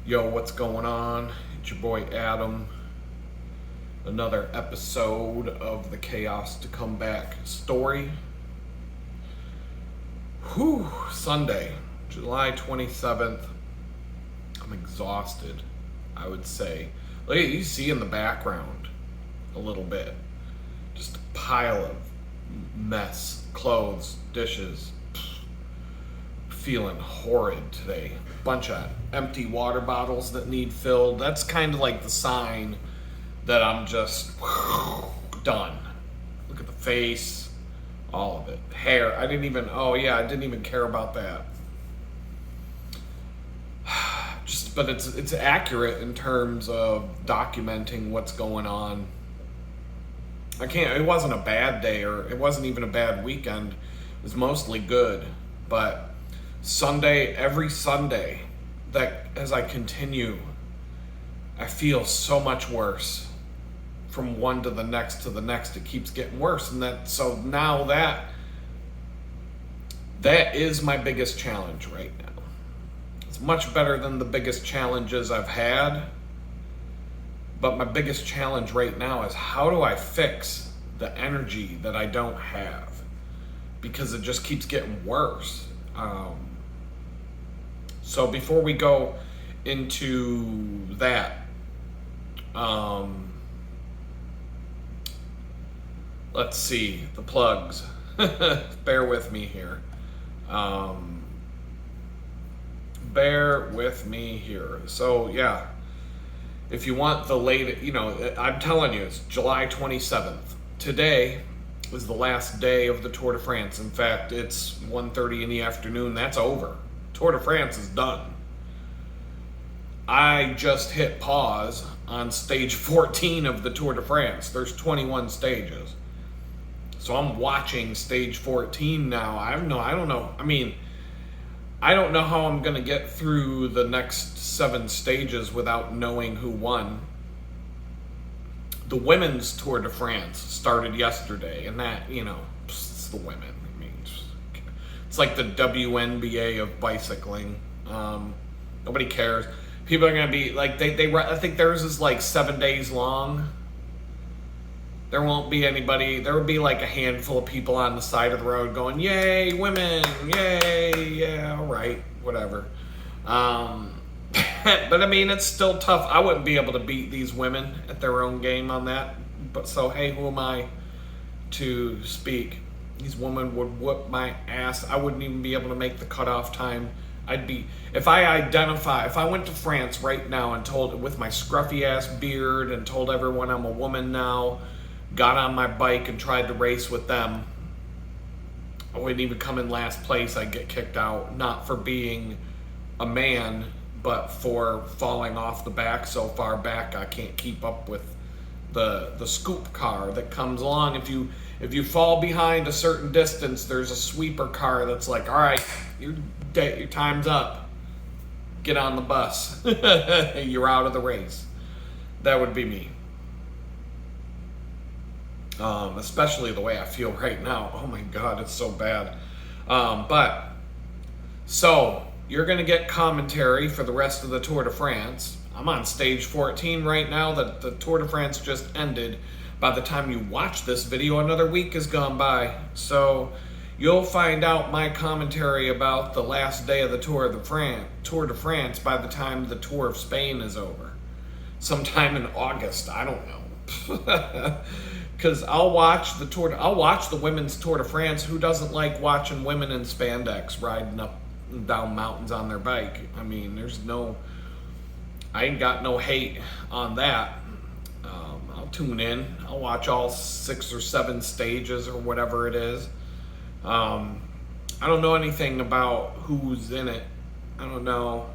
Yo, what's going on? It's your boy Adam. Another episode of the Chaos to Come Back story. Sunday, July 27th. I'm exhausted, I would say. Look at you see in the background a little bit. Just a pile of mess, clothes, dishes. Feeling horrid today. Bunch of empty water bottles that need filled. That's kind of like the sign that I'm just done. Look at the face, all of it. Hair, I didn't even care about that. But it's accurate in terms of documenting what's going on. It wasn't a bad day, or it wasn't even a bad weekend. It was mostly good, but every Sunday, that as I continue, I feel so much worse. From one to the next, it keeps getting worse, and now that is my biggest challenge right now. It's much better than the biggest challenges I've had, but my biggest challenge right now is how do I fix the energy that I don't have, because it just keeps getting worse. So before we go into that, let's see, the plugs. Bear with me here. So yeah, if you want the latest, I'm telling you, it's July 27th. Today was the last day of the Tour de France. In fact, it's 1:30 in the afternoon. That's over. Tour de France is done. I just hit pause on stage 14 of the Tour de France. There's 21 stages. So I'm watching stage 14 now. I don't know. I don't know how I'm going to get through the next 7 stages without knowing who won. The women's Tour de France started yesterday, and that, it's the women. It's like the WNBA of bicycling. Nobody cares. People are going to be like, I think theirs is like 7 days long. There won't be anybody. There will be like a handful of people on the side of the road going, yay, women, yay, yeah, all right, whatever. But it's still tough. I wouldn't be able to beat these women at their own game on that. But so, hey, who am I to speak? These women would whoop my ass. I wouldn't even be able to make the cutoff time. If I went to France right now and told, with my scruffy ass beard, and told everyone I'm a woman now, got on my bike and tried to race with them, I wouldn't even come in last place. I'd get kicked out, not for being a man, but for falling off the back so far back I can't keep up with the scoop car that comes along. If you fall behind a certain distance, there's a sweeper car that's like, all right, your time's up. Get on the bus. You're out of the race. That would be me. Especially the way I feel right now. Oh my God, it's so bad. So you're going to get commentary for the rest of the Tour de France. I'm on stage 14 right now. That the Tour de France just ended. By the time you watch this video, another week has gone by. So you'll find out my commentary about the last day of the Tour de France by the time the Tour of Spain is over. Sometime in August, I don't know. Because I'll watch the women's Tour de France. Who doesn't like watching women in spandex riding up and down mountains on their bike? I ain't got no hate on that. I'll tune in. I'll watch all 6 or 7 stages or whatever it is. I don't know anything about who's in it. I don't know.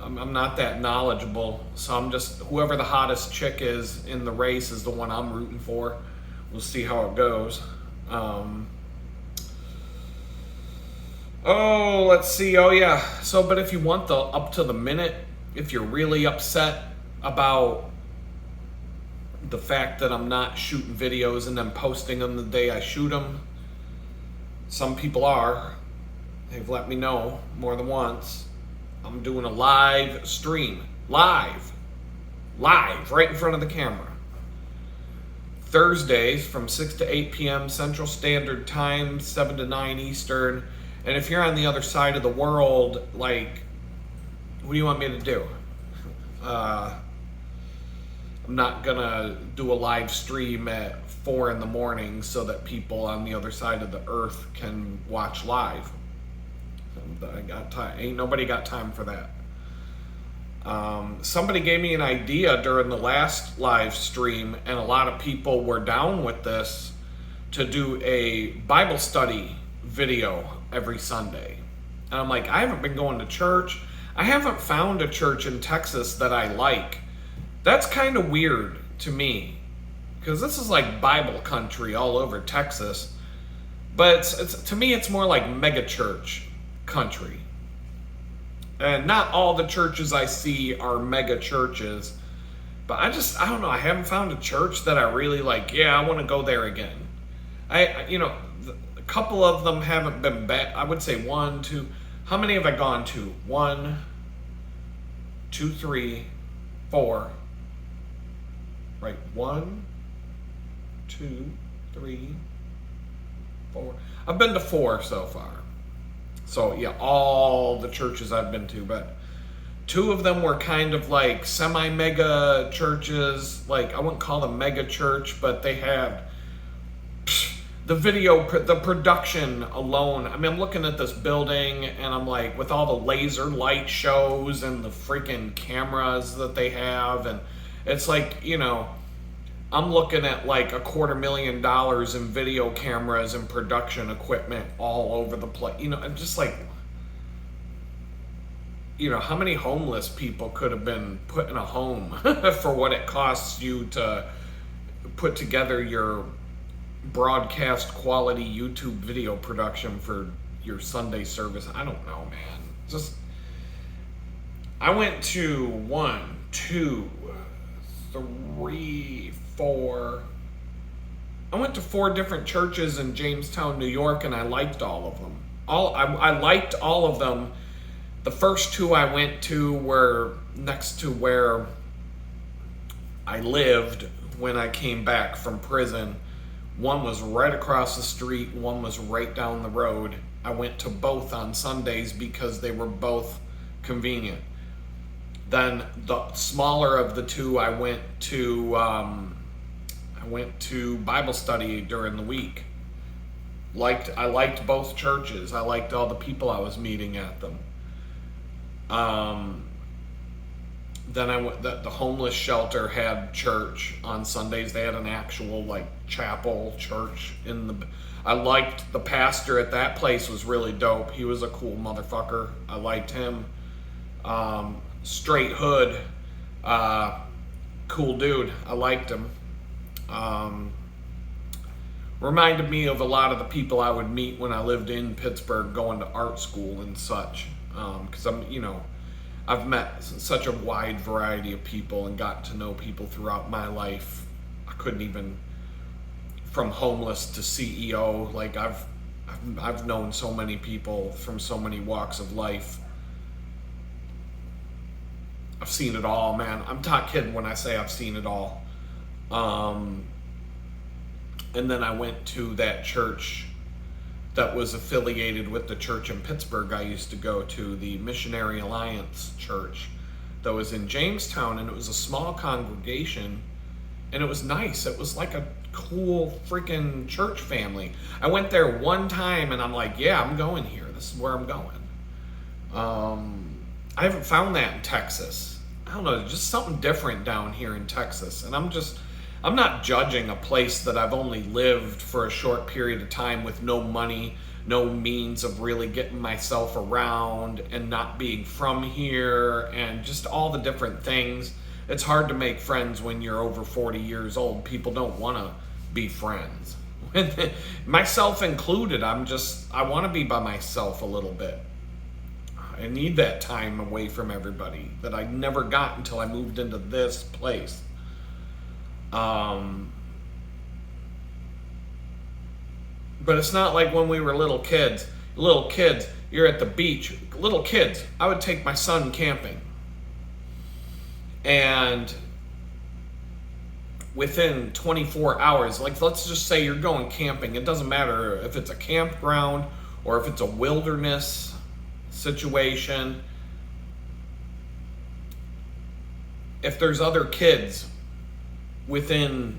I'm not that knowledgeable, so I'm just, whoever the hottest chick is in the race is the one I'm rooting for. We'll see how it goes. Let's see. Oh yeah. So, but if you want the up to the minute, if you're really upset about the fact that I'm not shooting videos and then posting them the day I shoot them, some people are. They've let me know more than once. I'm doing a live stream. Live, right in front of the camera. Thursdays from 6 to 8 p.m. Central Standard Time, 7 to 9 Eastern. And if you're on the other side of the world, like, what do you want me to do? I'm not gonna do a live stream at 4 in the morning so that people on the other side of the earth can watch live. I got time. Ain't nobody got time for that. Somebody gave me an idea during the last live stream, and a lot of people were down with this, to do a Bible study video every Sunday. And I'm like, I haven't been going to church. I haven't found a church in Texas that I like. That's kind of weird to me, because this is like Bible country all over Texas. But it's to me, it's more like mega church country. And not all the churches I see are mega churches. But I don't know. I haven't found a church that I really like. Yeah, I want to go there again. A couple of them haven't been bad. I would say 1, 2. How many have I gone to? 1, 2, 3, 4. Right, 1, 2, 3, 4. I've been to 4 so far. So yeah, all the churches I've been to, but 2 of them were kind of like semi-mega churches. Like, I wouldn't call them mega church, but they had the production alone. I mean, I'm looking at this building and I'm like, with all the laser light shows and the freaking cameras that they have, and it's like, I'm looking at like $250,000 in video cameras and production equipment all over the place. I'm just like, how many homeless people could have been put in a home for what it costs you to put together your broadcast quality YouTube video production for your Sunday service? I don't know, man. I went to 1, 2, 3, 4. I went to 4 different churches in Jamestown, New York, and I liked all of them. I liked all of them. The first 2 I went to were next to where I lived when I came back from prison. One was right across the street, one was right down the road. I went to both on Sundays because they were both convenient. Then the smaller of the 2, I went to Bible study during the week. I liked both churches. I liked all the people I was meeting at them. Then I went. The homeless shelter had church on Sundays. They had an actual chapel church I liked the pastor at that place. Was really dope. He was a cool motherfucker. I liked him. Straight hood, cool dude. I liked him. Reminded me of a lot of the people I would meet when I lived in Pittsburgh, going to art school and such. Because I've met such a wide variety of people and gotten to know people throughout my life. I couldn't even, from homeless to CEO. Like I've known so many people from so many walks of life. I've seen it all, man. I'm not kidding when I say I've seen it all. And then I went to that church that was affiliated with the church in Pittsburgh I used to go to, the Missionary Alliance Church, that was in Jamestown, and it was a small congregation, and it was nice. It was like a cool freaking church family. I went there one time, and I'm like, yeah, I'm going here. This is where I'm going. I haven't found that in Texas. I don't know, just something different down here in Texas. And I'm not judging a place that I've only lived for a short period of time with no money, no means of really getting myself around, and not being from here, and just all the different things. It's hard to make friends when you're over 40 years old. People don't want to be friends. Myself included. I want to be by myself a little bit. I need that time away from everybody that I never got until I moved into this place. But it's not like when we were little kids. you're at the beach, little kids. I would take my son camping. And within 24 hours, like let's just say you're going camping. It doesn't matter if it's a campground or if it's a wilderness situation. If there's other kids within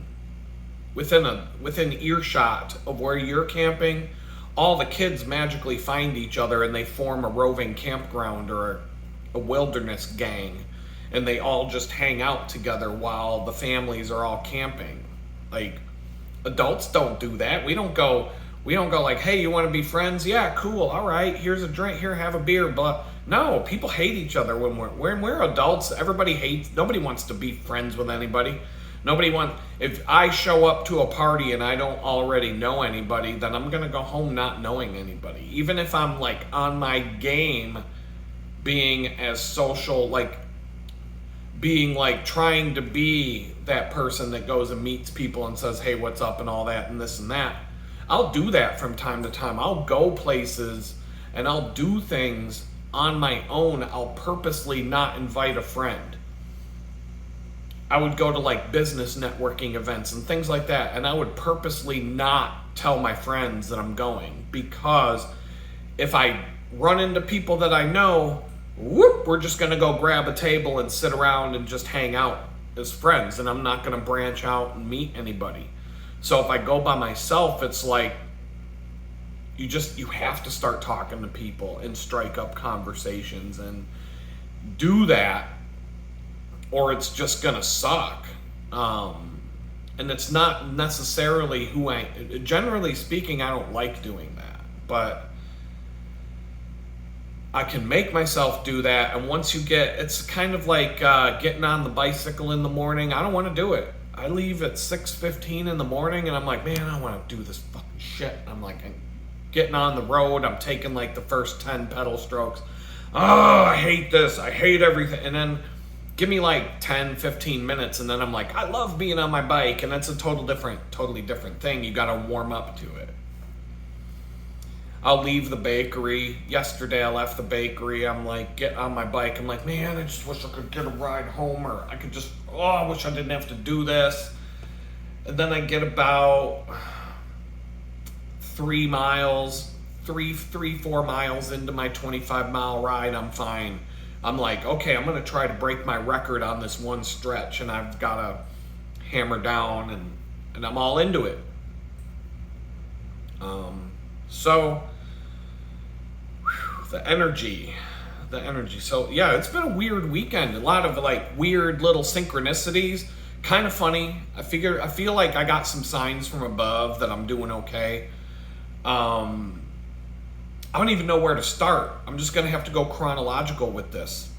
earshot of where you're camping, all the kids magically find each other and they form a roving campground or a wilderness gang, and they all just hang out together while the families are all camping. Like, adults don't do that. We don't go like, hey, you want to be friends? Yeah, cool. All right, here's a drink. Here, have a beer. But no, people hate each other when we're adults. Everybody hates. Nobody wants to be friends with anybody. If I show up to a party and I don't already know anybody, then I'm going to go home not knowing anybody. Even if I'm like on my game, being as social, like being like trying to be that person that goes and meets people and says, hey, what's up and all that and this and that. I'll do that from time to time. I'll go places and I'll do things on my own. I'll purposely not invite a friend. I would go to like business networking events and things like that, and I would purposely not tell my friends that I'm going, because if I run into people that I know, we're just going to go grab a table and sit around and just hang out as friends, and I'm not going to branch out and meet anybody. So if I go by myself, it's like you have to start talking to people and strike up conversations and do that, or it's just gonna suck. And it's not necessarily generally speaking, I don't like doing that, but I can make myself do that. And once it's kind of like getting on the bicycle in the morning. I don't want to do it. I leave at 6:15 in the morning and I'm like, man, I want to do this fucking shit. I'm like, I'm getting on the road. I'm taking like the first 10 pedal strokes. Oh, I hate this. I hate everything. And then give me like 10, 15 minutes, and then I'm like, I love being on my bike, and that's a totally different thing. You got to warm up to it. I'll leave the bakery. Yesterday I left the bakery. I'm like, get on my bike. I'm like, man, I just wish I could get a ride home, or I could just, I wish I didn't have to do this. And then I get about 4 miles into my 25-mile ride. I'm fine. I'm like, okay, I'm going to try to break my record on this one stretch, and I've got to hammer down, and I'm all into it. So, the energy. So, yeah, it's been a weird weekend. A lot of, like, weird little synchronicities. Kind of funny. I feel like I got some signs from above that I'm doing okay. I don't even know where to start. I'm just going to have to go chronological with this.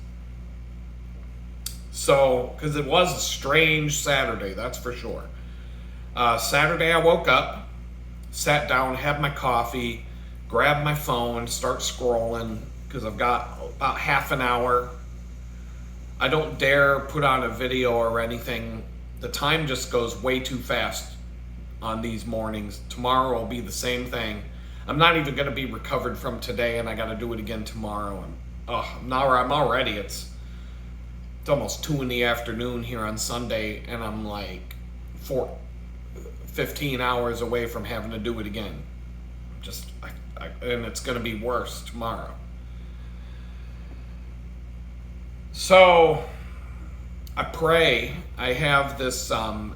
So, because it was a strange Saturday, that's for sure. Saturday I woke up, sat down, had my coffee, grabbed my phone, start scrolling, because I've got about half an hour. I don't dare put on a video or anything. The time just goes way too fast on these mornings. Tomorrow will be the same thing. I'm not even going to be recovered from today, and I got to do it again tomorrow. And I'm already. It's almost 2 p.m. here on Sunday, and I'm like 15 hours away from having to do it again. And it's going to be worse tomorrow. So I pray. I have this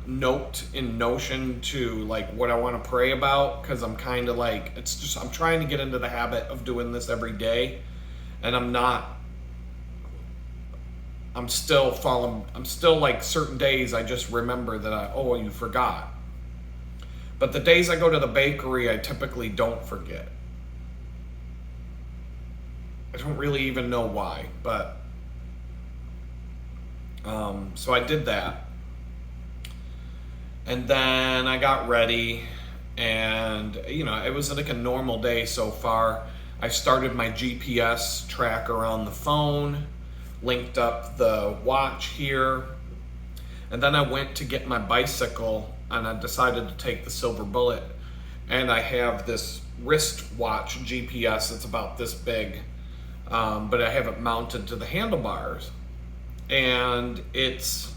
note in Notion to like what I want to pray about, because I'm kind of like, I'm trying to get into the habit of doing this every day, and I'm still like certain days I just remember that you forgot. But the days I go to the bakery, I typically don't forget. I don't really even know why, but so I did that. And then I got ready, and it was like a normal day so far. I started my GPS tracker on the phone, linked up the watch here, and then I went to get my bicycle, and I decided to take the Silver Bullet. and I have this wristwatch GPS. It's about this big, but I have it mounted to the handlebars, and it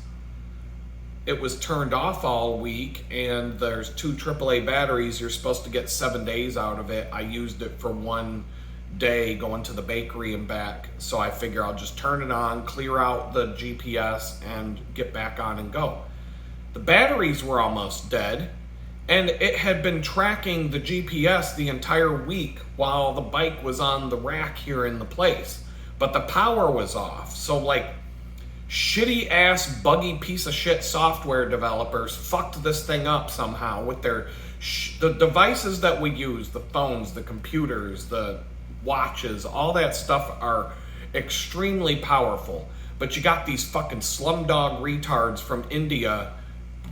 was turned off all week, and there's 2 AAA batteries. You're supposed to get 7 days out of it. I used it for 1 day going to the bakery and back, so I figure I'll just turn it on, clear out the GPS, and get back on and go. The batteries were almost dead, and it had been tracking the GPS the entire week while the bike was on the rack here in the place, but the power was off. So like, shitty ass buggy piece of shit software developers fucked this thing up somehow with the devices that we use, the phones, the computers, the watches, all that stuff are extremely powerful, but you got these fucking slumdog retards from India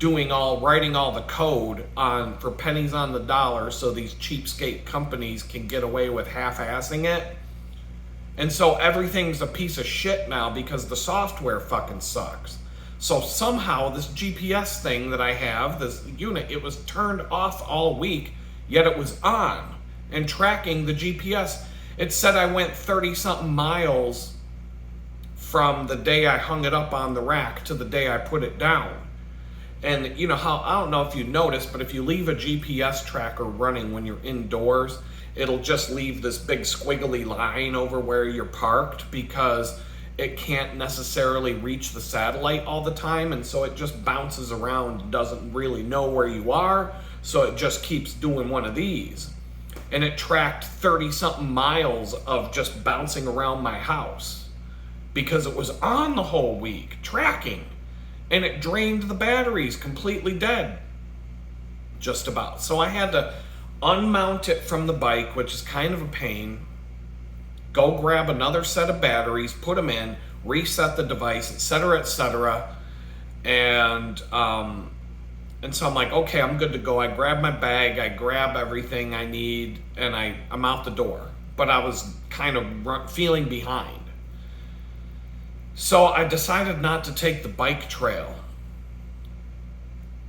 writing all the code for pennies on the dollar, so these cheapskate companies can get away with half-assing it. And so everything's a piece of shit now because the software fucking sucks. So somehow this GPS thing that I have, this unit, it was turned off all week, yet it was on and tracking the GPS. It said I went 30-something miles from the day I hung it up on the rack to the day I put it down. And you know how, I don't know if you noticed, but if you leave a GPS tracker running when you're indoors, it'll just leave this big squiggly line over where you're parked because it can't necessarily reach the satellite all the time, and so it just bounces around and doesn't really know where you are, so it just keeps doing one of these. And it tracked 30-something miles of just bouncing around my house because it was on the whole week, tracking. And it drained the batteries, completely dead. Just about. So I had to unmount it from the bike, which is kind of a pain, go grab another set of batteries, put them in, reset the device, etc., etc. And so I'm like, okay, I'm good to go. I grab my bag, I grab everything I need, and I'm out the door. But I was kind of feeling behind. So I decided not to take the bike trail,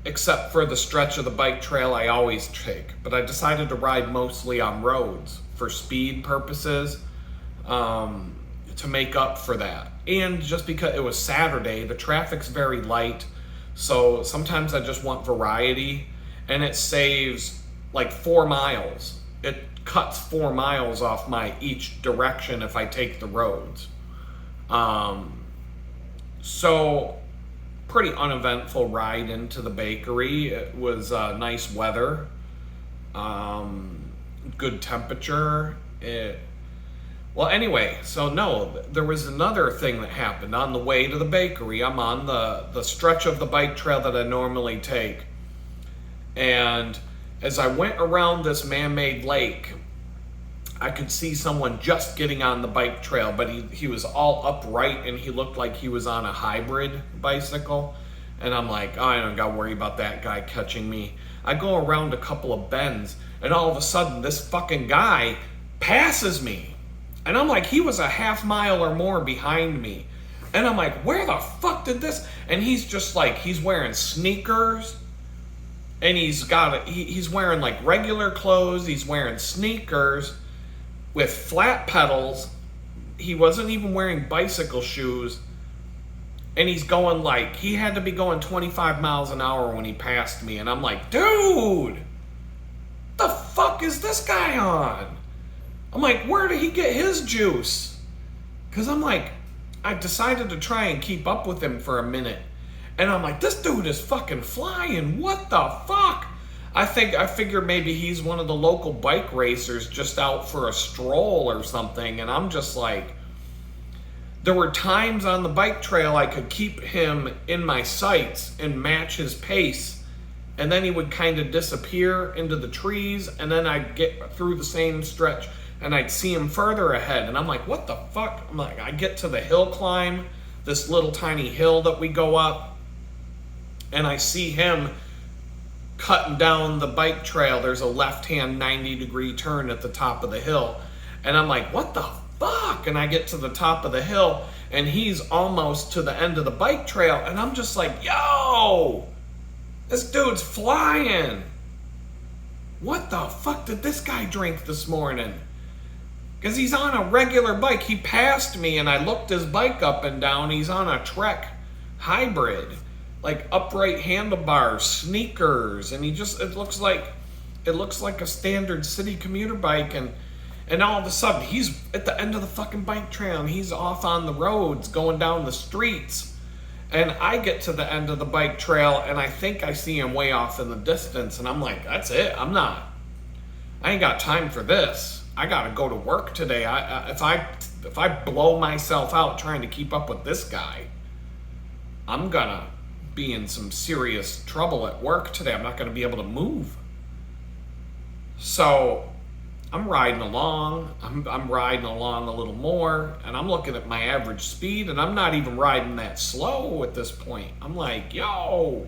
except for the stretch of the bike trail I always take. But I decided to ride mostly on roads for speed purposes, to make up for that. And just because it was Saturday, the traffic's very light, so sometimes I just want variety, and it saves like 4 miles. It cuts 4 miles off my each direction if I take the roads. So pretty uneventful ride into the bakery. It was nice weather, good temperature. Well, anyway, so no, there was another thing that happened on the way to the bakery. I'm on the stretch of the bike trail that I normally take, and as I went around this man-made lake, I could see someone just getting on the bike trail, but he was all upright and he looked like he was on a hybrid bicycle. And I'm like, oh, I don't gotta worry about that guy catching me. I go around a couple of bends, and all of a sudden this fucking guy passes me. And I'm like, he was a half mile or more behind me. And I'm like, where the fuck did this? And he's just like, he's wearing sneakers, and he's wearing like regular clothes, he's wearing sneakers with flat pedals. He wasn't even wearing bicycle shoes. And he's going like, he had to be going 25 miles an hour when he passed me. And I'm like, dude, the fuck is this guy on? I'm like, where did he get his juice? Because I'm like, I decided to try and keep up with him for a minute. And I'm like, this dude is fucking flying. What the fuck? I figured maybe he's one of the local bike racers just out for a stroll or something. And I'm just like, there were times on the bike trail I could keep him in my sights and match his pace. And then he would kind of disappear into the trees. And then I'd get through the same stretch and I'd see him further ahead. And I'm like, what the fuck? I'm like, I get to the hill climb, this little tiny hill that we go up, and I see him cutting down the bike trail. There's a left-hand 90-degree turn at the top of the hill. And I'm like, what the fuck? And I get to the top of the hill, and he's almost to the end of the bike trail. And I'm just like, yo, this dude's flying. what the fuck did this guy drink this morning? Because he's on a regular bike. He passed me and I looked his bike up and down. He's on a Trek hybrid, like upright handlebars, sneakers, and it looks like a standard city commuter bike, and all of a sudden he's at the end of the fucking bike trail and he's off on the roads going down the streets. And I get to the end of the bike trail and I think I see him way off in the distance, and I'm like, that's it. I ain't got time for this. I gotta go to work today. If I blow myself out trying to keep up with this guy, I'm gonna be in some serious trouble at work today. I'm not gonna be able to move. So I'm riding along. I'm riding along a little more, and I'm looking at my average speed, and I'm not even riding that slow at this point. I'm like, yo.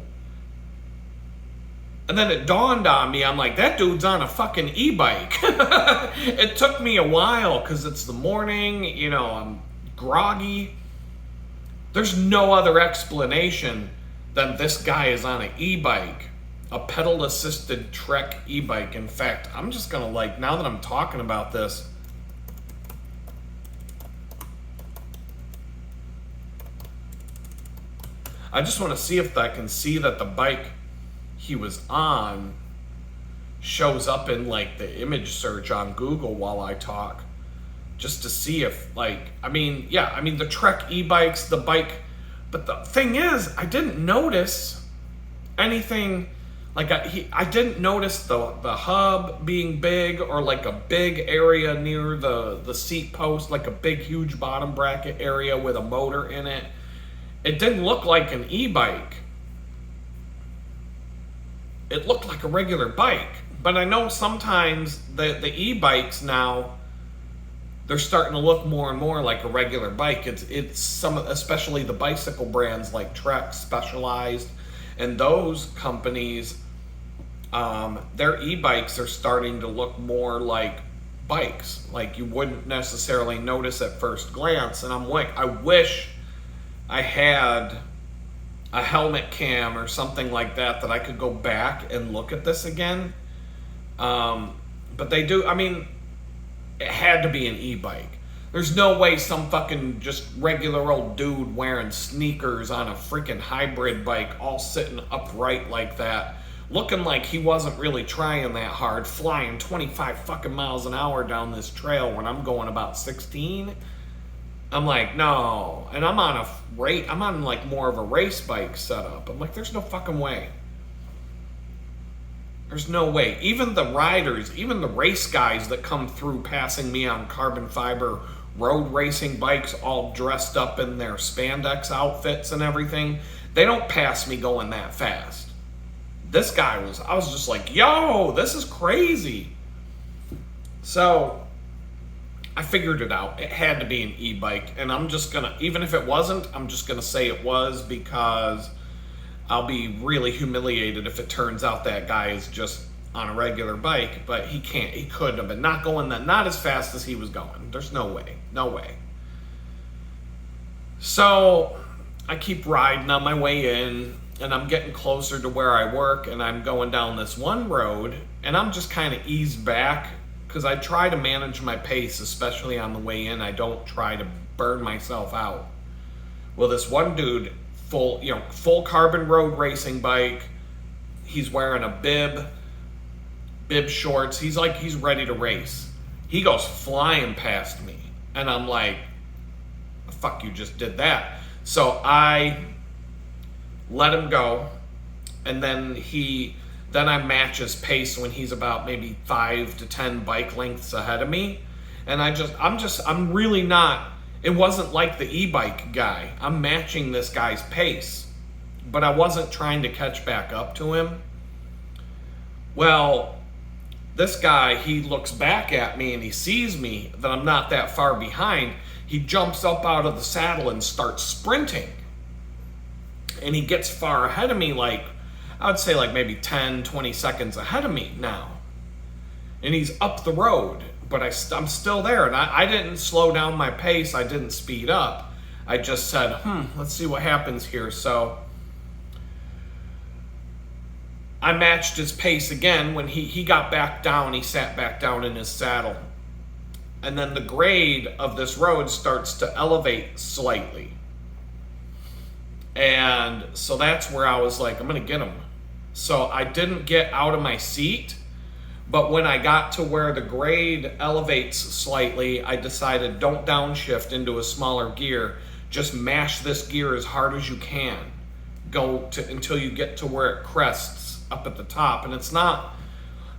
And then it dawned on me, I'm like, that dude's on a fucking e-bike. It took me a while because it's the morning, I'm groggy. There's no other explanation than this guy is on an e-bike, a pedal-assisted Trek e-bike. In fact, I'm just gonna, now that I'm talking about this, I just want to see if I can see that the bike he was on shows up in the image search on Google while I talk, just to see if the Trek e-bikes, the bike. But the thing is, I didn't notice anything. I didn't notice the hub being big, or a big area near the seat post, a big huge bottom bracket area with a motor in it. It didn't look like an e-bike. It looked like a regular bike. But I know sometimes the e-bikes now, they're starting to look more and more like a regular bike. It's some, especially the bicycle brands like Trek, Specialized, and those companies, their e-bikes are starting to look more like bikes, like you wouldn't necessarily notice at first glance. And I'm like, I wish I had a helmet cam or something like that I could go back and look at this again. But they do, it had to be an e-bike. There's no way some fucking just regular old dude wearing sneakers on a freaking hybrid bike, all sitting upright like that, looking like he wasn't really trying that hard, flying 25 fucking miles an hour down this trail when I'm going about 16. I'm like, no. And I'm on more of a race bike setup. I'm like, there's no fucking way. There's no way. Even the riders, even the race guys that come through passing me on carbon fiber road racing bikes, all dressed up in their spandex outfits and everything, they don't pass me going that fast. This guy I was just like, yo, this is crazy. So I figured it out. It had to be an e-bike. And I'm just gonna, even if it wasn't, I'm just gonna say it was, because I'll be really humiliated if it turns out that guy is just on a regular bike. But he couldn't have been. Not as fast as he was going. There's no way. So I keep riding on my way in, and I'm getting closer to where I work, and I'm going down this one road, and I'm just kind of eased back, because I try to manage my pace, especially on the way in. I don't try to burn myself out. Well, this one dude, full carbon road racing bike, he's wearing a bib shorts. He's ready to race. He goes flying past me, and I'm like, the fuck you just did that? So I let him go, and then I match his pace when he's about maybe 5 to 10 bike lengths ahead of me. And I'm really not, it wasn't like the e-bike guy. I'm matching this guy's pace, but I wasn't trying to catch back up to him. Well, this guy, he looks back at me and he sees me, that I'm not that far behind. He jumps up out of the saddle and starts sprinting. And he gets far ahead of me, I would say maybe 10, 20 seconds ahead of me now. And he's up the road, but I'm still there. And I didn't slow down my pace. I didn't speed up. I just said, let's see what happens here. So I matched his pace again. When he got back down, he sat back down in his saddle. And then the grade of this road starts to elevate slightly. And so that's where I was like, I'm going to get him. So I didn't get out of my seat, but when I got to where the grade elevates slightly, I decided don't downshift into a smaller gear. Just mash this gear as hard as you can. Go to until you get to where it crests up at the top. And it's not,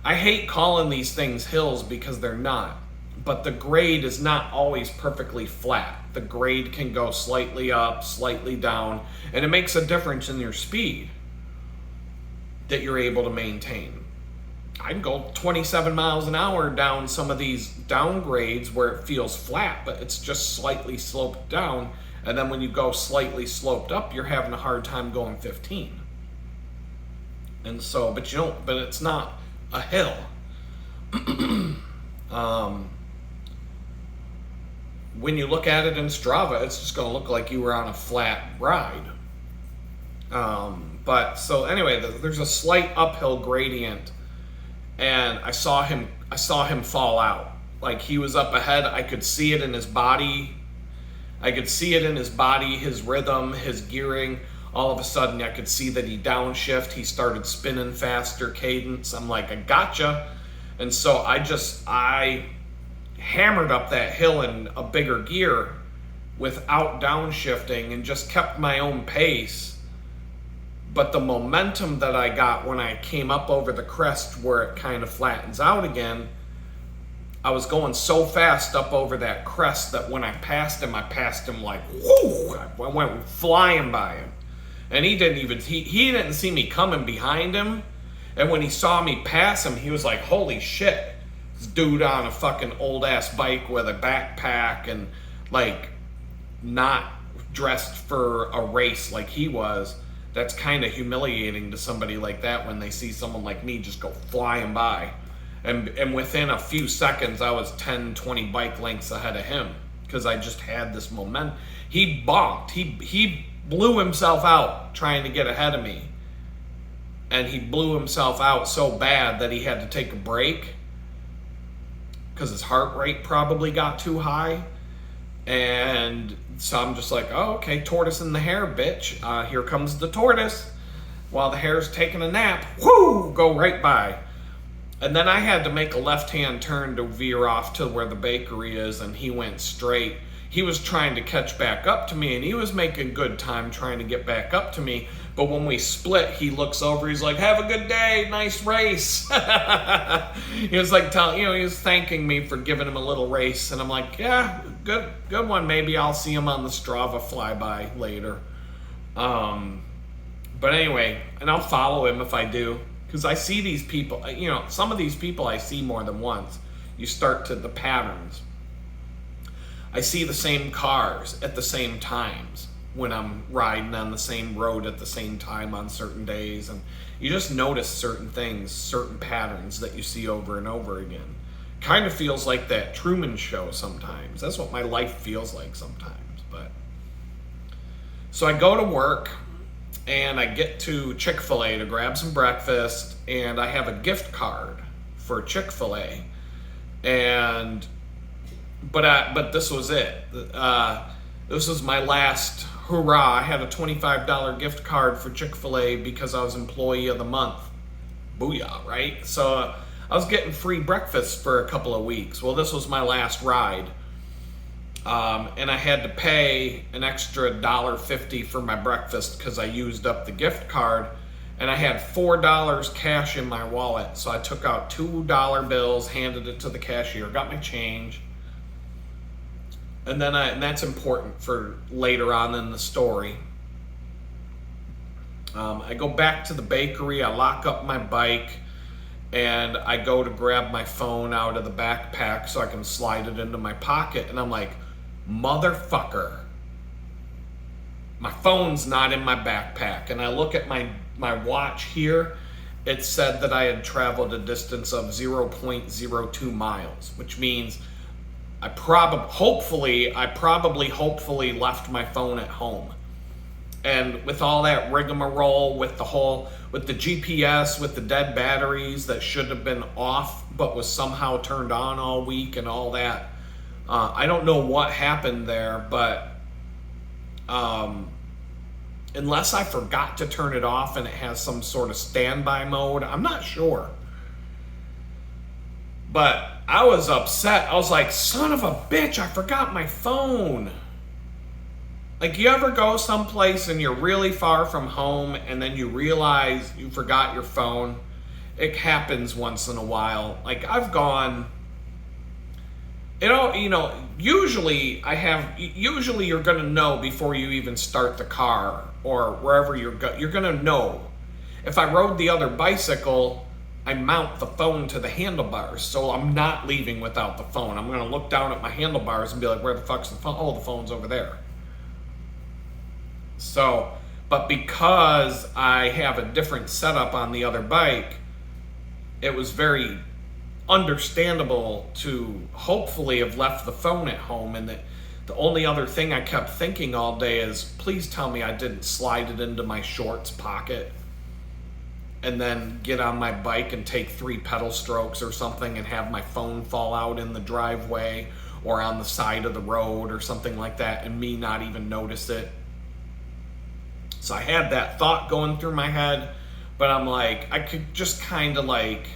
I hate calling these things hills because they're not. But the grade is not always perfectly flat. The grade can go slightly up, slightly down, and it makes a difference in your speed that you're able to maintain. I can go 27 miles an hour down some of these downgrades where it feels flat, but it's just slightly sloped down. And then when you go slightly sloped up, you're having a hard time going 15. And so, but it's not a hill. When you look at it in Strava, it's just going to look like you were on a flat ride. But so anyway, there's a slight uphill gradient, and I saw him fall out. Like he was up ahead. I could see it in his body. His rhythm, his gearing. All of a sudden, I could see that he downshift. He started spinning faster cadence. I'm like, I gotcha. And so I hammered up that hill in a bigger gear without downshifting and just kept my own pace. But the momentum that I got when I came up over the crest where it kind of flattens out again, I was going so fast up over that crest that when I passed him like, whoo! I went flying by him. And he didn't see me coming behind him. And when he saw me pass him, he was like, holy shit. This dude on a fucking old ass bike with a backpack and like not dressed for a race like he was. That's kind of humiliating to somebody like that when they see someone like me just go flying by. And within a few seconds, I was 10, 20 bike lengths ahead of him because I just had this momentum. He bonked. He blew himself out trying to get ahead of me. And he blew himself out so bad that he had to take a break because his heart rate probably got too high. And so I'm just like, oh, okay, tortoise and the hare, bitch. Here comes the tortoise. While the hare's taking a nap, whoo, go right by. And then I had to make a left-hand turn to veer off to where the bakery is, and he went straight. He was trying to catch back up to me, and he was making good time trying to get back up to me. But when we split, he looks over, he's like, have a good day, nice race. He was like, he was thanking me for giving him a little race. And I'm like, yeah, good one. Maybe I'll see him on the Strava flyby later. But anyway, and I'll follow him if I do. Because I see these people, some of these people I see more than once. You start to the patterns. I see the same cars at the same times when I'm riding on the same road at the same time on certain days. And you just notice certain things, certain patterns that you see over and over again. Kind of feels like that Truman Show sometimes. That's what my life feels like sometimes. But so I go to work. And I get to Chick-fil-A to grab some breakfast, and I have a gift card for Chick-fil-A. But this was it. This was my last hurrah. I had a $25 gift card for Chick-fil-A because I was employee of the month. Booyah, right? So I was getting free breakfast for a couple of weeks. Well, this was my last ride. And I had to pay an extra $1.50 for my breakfast because I used up the gift card, and I had $4 cash in my wallet. So I took out $2 bills, handed it to the cashier, got my change. And then and that's important for later on in the story. I go back to the bakery, I lock up my bike, and I go to grab my phone out of the backpack so I can slide it into my pocket, and I'm like, motherfucker, my phone's not in my backpack. And I look at my watch here. It said that I had traveled a distance of 0.02 miles, which means I probably left my phone at home. And with all that rigmarole, with the GPS, with the dead batteries that should have been off but was somehow turned on all week and all that, I don't know what happened there, but unless I forgot to turn it off and it has some sort of standby mode, I'm not sure. But I was upset. I was like, son of a bitch, I forgot my phone. Like, you ever go someplace and you're really far from home and then you realize you forgot your phone? It happens once in a while. Like, I've gone, usually you're going to know before you even start the car or wherever you're going to know. If I rode the other bicycle, I mount the phone to the handlebars, so I'm not leaving without the phone. I'm going to look down at my handlebars and be like, where the fuck's the phone? Oh, the phone's over there. So, but because I have a different setup on the other bike, it was very understandable to hopefully have left the phone at home. And the only other thing I kept thinking all day is, please tell me I didn't slide it into my shorts pocket and then get on my bike and take 3 pedal strokes or something and have my phone fall out in the driveway or on the side of the road or something like that and me not even notice it. So I had that thought going through my head, but I'm like, I could just kind of like,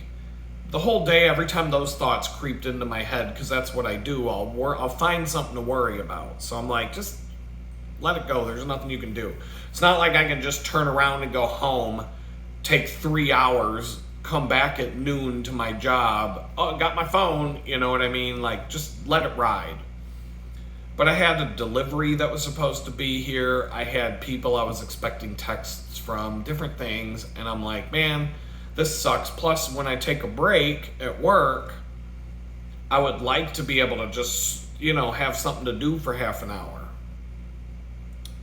the whole day, every time those thoughts creeped into my head, because that's what I do, I'll find something to worry about. So I'm like, just let it go. There's nothing you can do. It's not like I can just turn around and go home, take 3 hours, come back at noon to my job. Oh, got my phone, you know what I mean? Like, just let it ride. But I had a delivery that was supposed to be here. I had people I was expecting texts from, different things. And I'm like, man, this sucks. Plus, when I take a break at work, I would like to be able to just, have something to do for half an hour.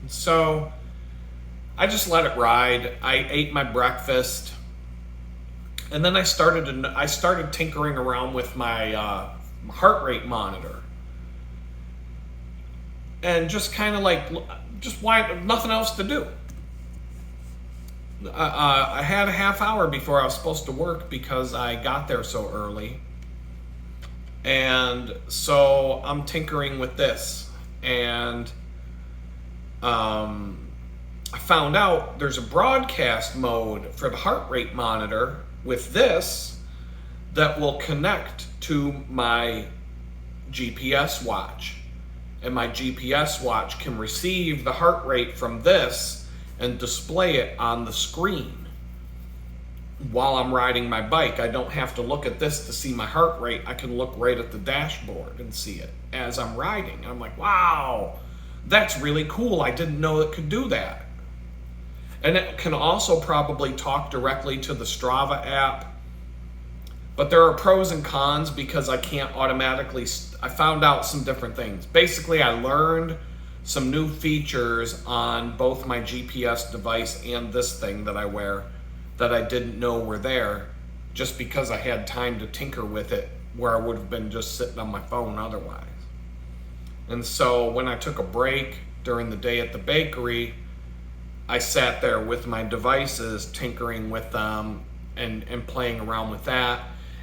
So I just let it ride. I ate my breakfast. And then I started tinkering around with my heart rate monitor. And just kind of like, nothing else to do. I had a half hour before I was supposed to work because I got there so early. And so I'm tinkering with this. And I found out there's a broadcast mode for the heart rate monitor with this that will connect to my GPS watch. And my GPS watch can receive the heart rate from this and display it on the screen while I'm riding my bike. I don't have to look at this to see my heart rate. I can look right at the dashboard and see it as I'm riding. I'm like, wow, that's really cool. I didn't know it could do that. And it can also probably talk directly to the Strava app. But there are pros and cons because I can't automatically, I found out some different things. Basically, I learned some new features on both my GPS device and this thing that I wear that I didn't know were there just because I had time to tinker with it where I would have been just sitting on my phone otherwise. And so when I took a break during the day at the bakery, I sat there with my devices, tinkering with them and playing around with that.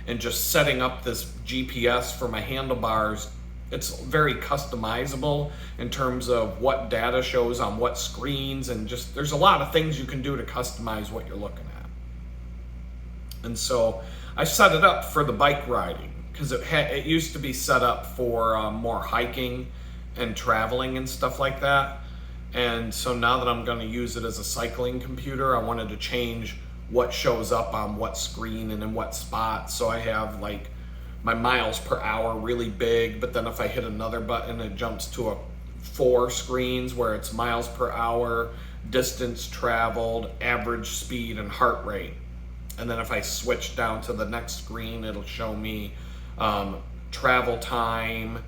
And just setting up this GPS for my handlebars. It's very customizable in terms of what data shows on what screens, and just there's a lot of things you can do to customize what you're looking at. And so I set it up for the bike riding because it used to be set up for more hiking and traveling and stuff like that. And so now that I'm going to use it as a cycling computer, I wanted to change what shows up on what screen and in what spot. So I have like my miles per hour really big, but then if I hit another button, it jumps to 4 screens where it's miles per hour, distance traveled, average speed, and heart rate. And then if I switch down to the next screen, it'll show me travel time,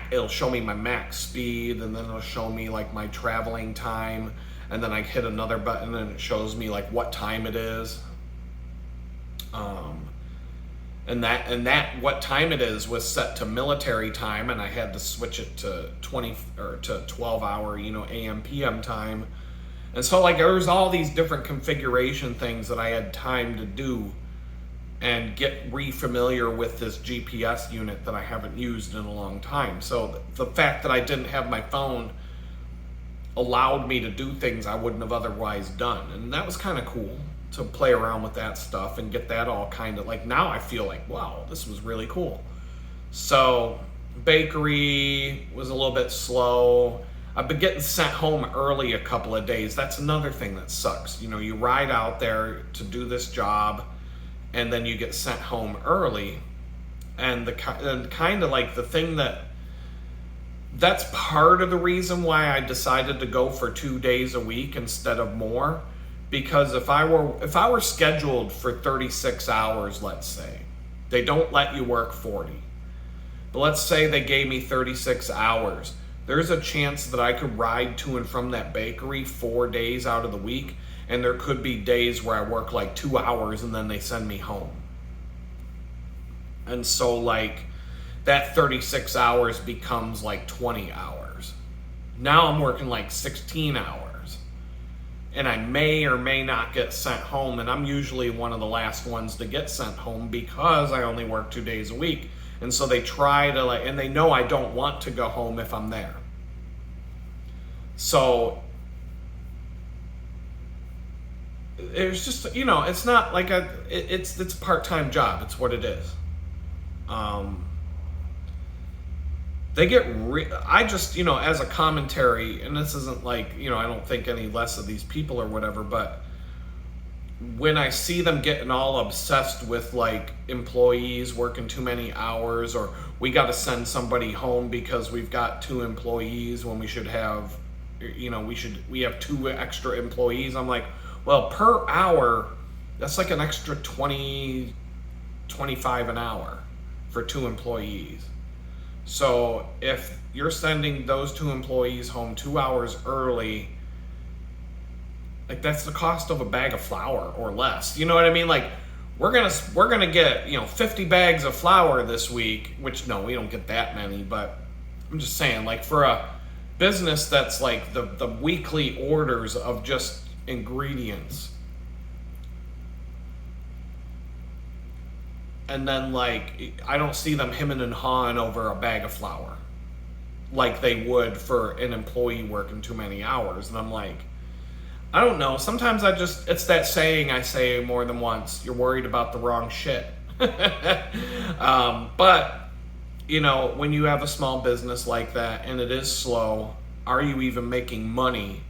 it'll show me my max speed, and then it'll show me like my traveling time. And then I hit another button and it shows me like what time it is. And that what time it is was set to military time, and I had to switch it to 20 or to 12 hour, AM PM time And so like there was all these different configuration things that I had time to do and get re-familiar with this GPS unit that I haven't used in a long time. So the fact that I didn't have my phone allowed me to do things I wouldn't have otherwise done. And that was kind of cool to play around with that stuff and get that all kind of like, now I feel like, wow, this was really cool. So bakery was a little bit slow. I've been getting sent home early a couple of days. That's another thing that sucks. You know, you ride out there to do this job and then you get sent home early. And kind of like the thing that's part of the reason why I decided to go for 2 days a week instead of more. Because if I were scheduled for 36 hours, let's say, they don't let you work 40. But let's say they gave me 36 hours. There's a chance that I could ride to and from that bakery 4 days out of the week, and there could be days where I work like 2 hours and then they send me home. And so like that 36 hours becomes like 20 hours. Now I'm working like 16 hours. And I may or may not get sent home, and I'm usually one of the last ones to get sent home because I only work 2 days a week. And so they try to like, and they know I don't want to go home if I'm there. So there's just, you know, it's not like it's a part-time job. It's what it is. They get I just, you know, as a commentary, and this isn't like, you know, I don't think any less of these people or whatever, but when I see them getting all obsessed with like employees working too many hours, or we got to send somebody home because we've got 2 employees when we should have, you know, we have 2 extra employees. I'm like, well, per hour, that's like an extra 20, 25 an hour for 2 employees. So if you're sending those 2 employees home 2 hours early, like that's the cost of a bag of flour or less. You know what I mean? Like we're gonna get, you know, 50 bags of flour this week, which no, we don't get that many, but I'm just saying, like for a business that's like the weekly orders of just ingredients, and then like I don't see them hemming and hawing over a bag of flour like they would for an employee working too many hours. And I'm like, I don't know, sometimes it's that saying I say more than once, you're worried about the wrong shit. But you know, when you have a small business like that and it is slow, are you even making money